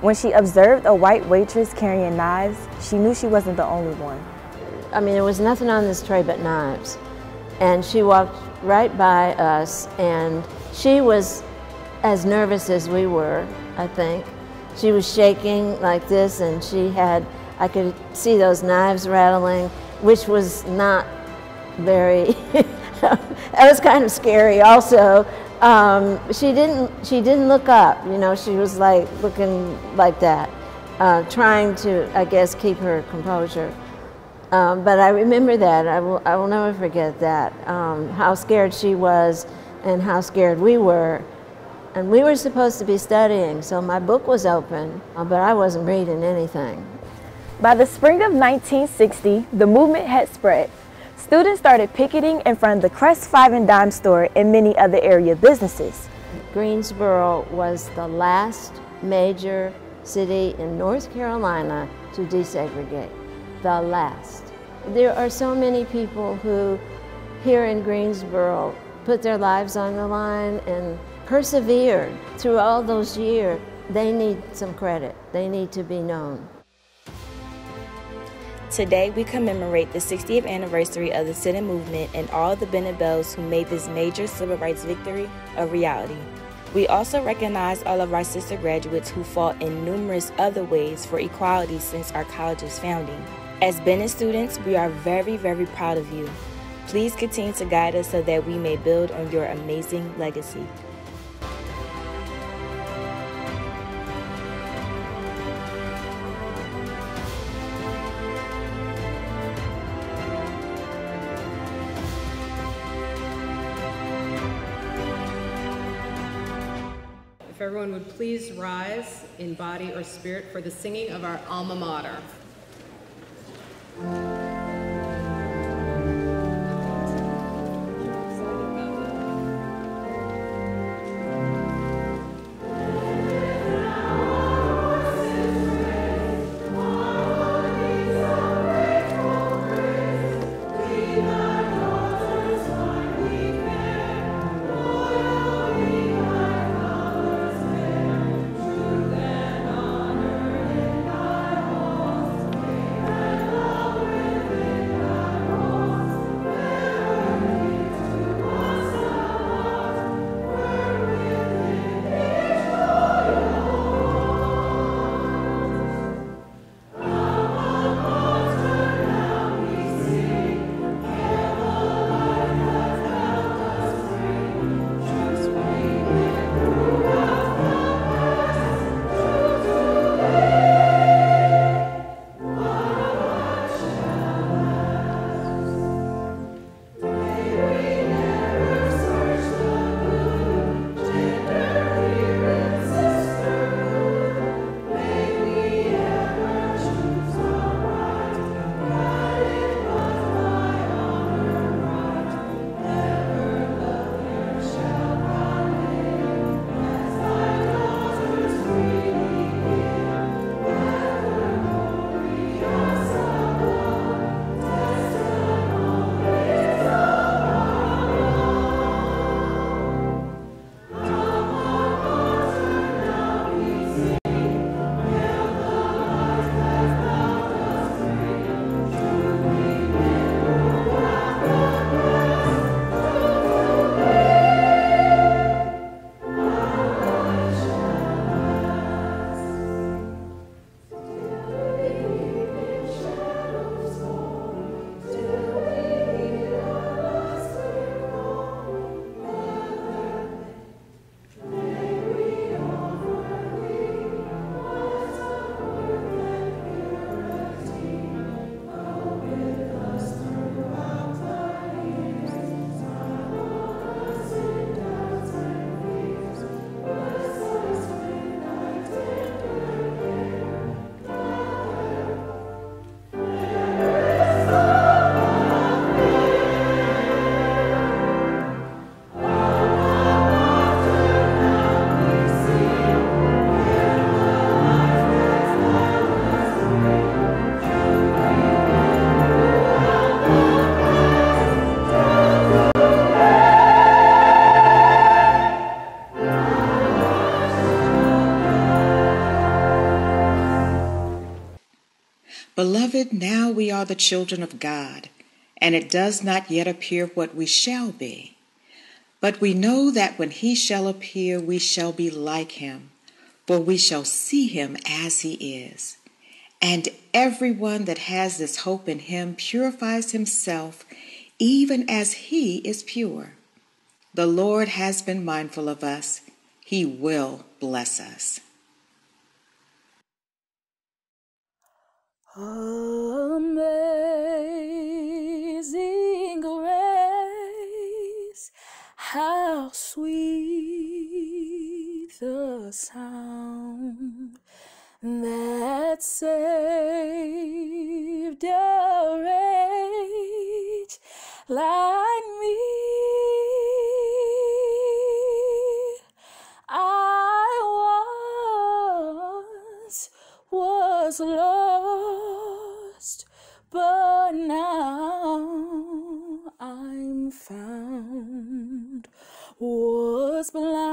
When she observed a white waitress carrying knives, she knew she wasn't the only one. I mean, there was nothing on this tray but knives. And she walked right by us, and she was as nervous as we were, I think. She was shaking like this, and I could see those knives rattling, which was not very, that was kind of scary also. She didn't look up, you know, she was like looking like that, trying to, I guess, keep her composure. But I remember that, I will never forget that, how scared she was and how scared we were. And we were supposed to be studying, so my book was open, but I wasn't reading anything. By the spring of 1960, the movement had spread. Students started picketing in front of the Crest 5 and Dime store and many other area businesses. Greensboro was the last major city in North Carolina to desegregate. The last. There are so many people who, here in Greensboro, put their lives on the line and persevered through all those years. They need some credit. They need to be known. Today, we commemorate the 60th anniversary of the sit-in movement and all the Bennett Bells who made this major civil rights victory a reality. We also recognize all of our sister graduates who fought in numerous other ways for equality since our college's founding. As Bennett students, we are very, very proud of you. Please continue to guide us so that we may build on your amazing legacy. If everyone would please rise in body or spirit for the singing of our alma mater. Beloved, now we are the children of God, and it does not yet appear what we shall be. But we know that when he shall appear, we shall be like him, for we shall see him as he is. And everyone that has this hope in him purifies himself, even as he is pure. The Lord has been mindful of us. He will bless us. Amazing grace, how sweet the sound that saved a wretch like me. I was lost, but now I'm found, was blind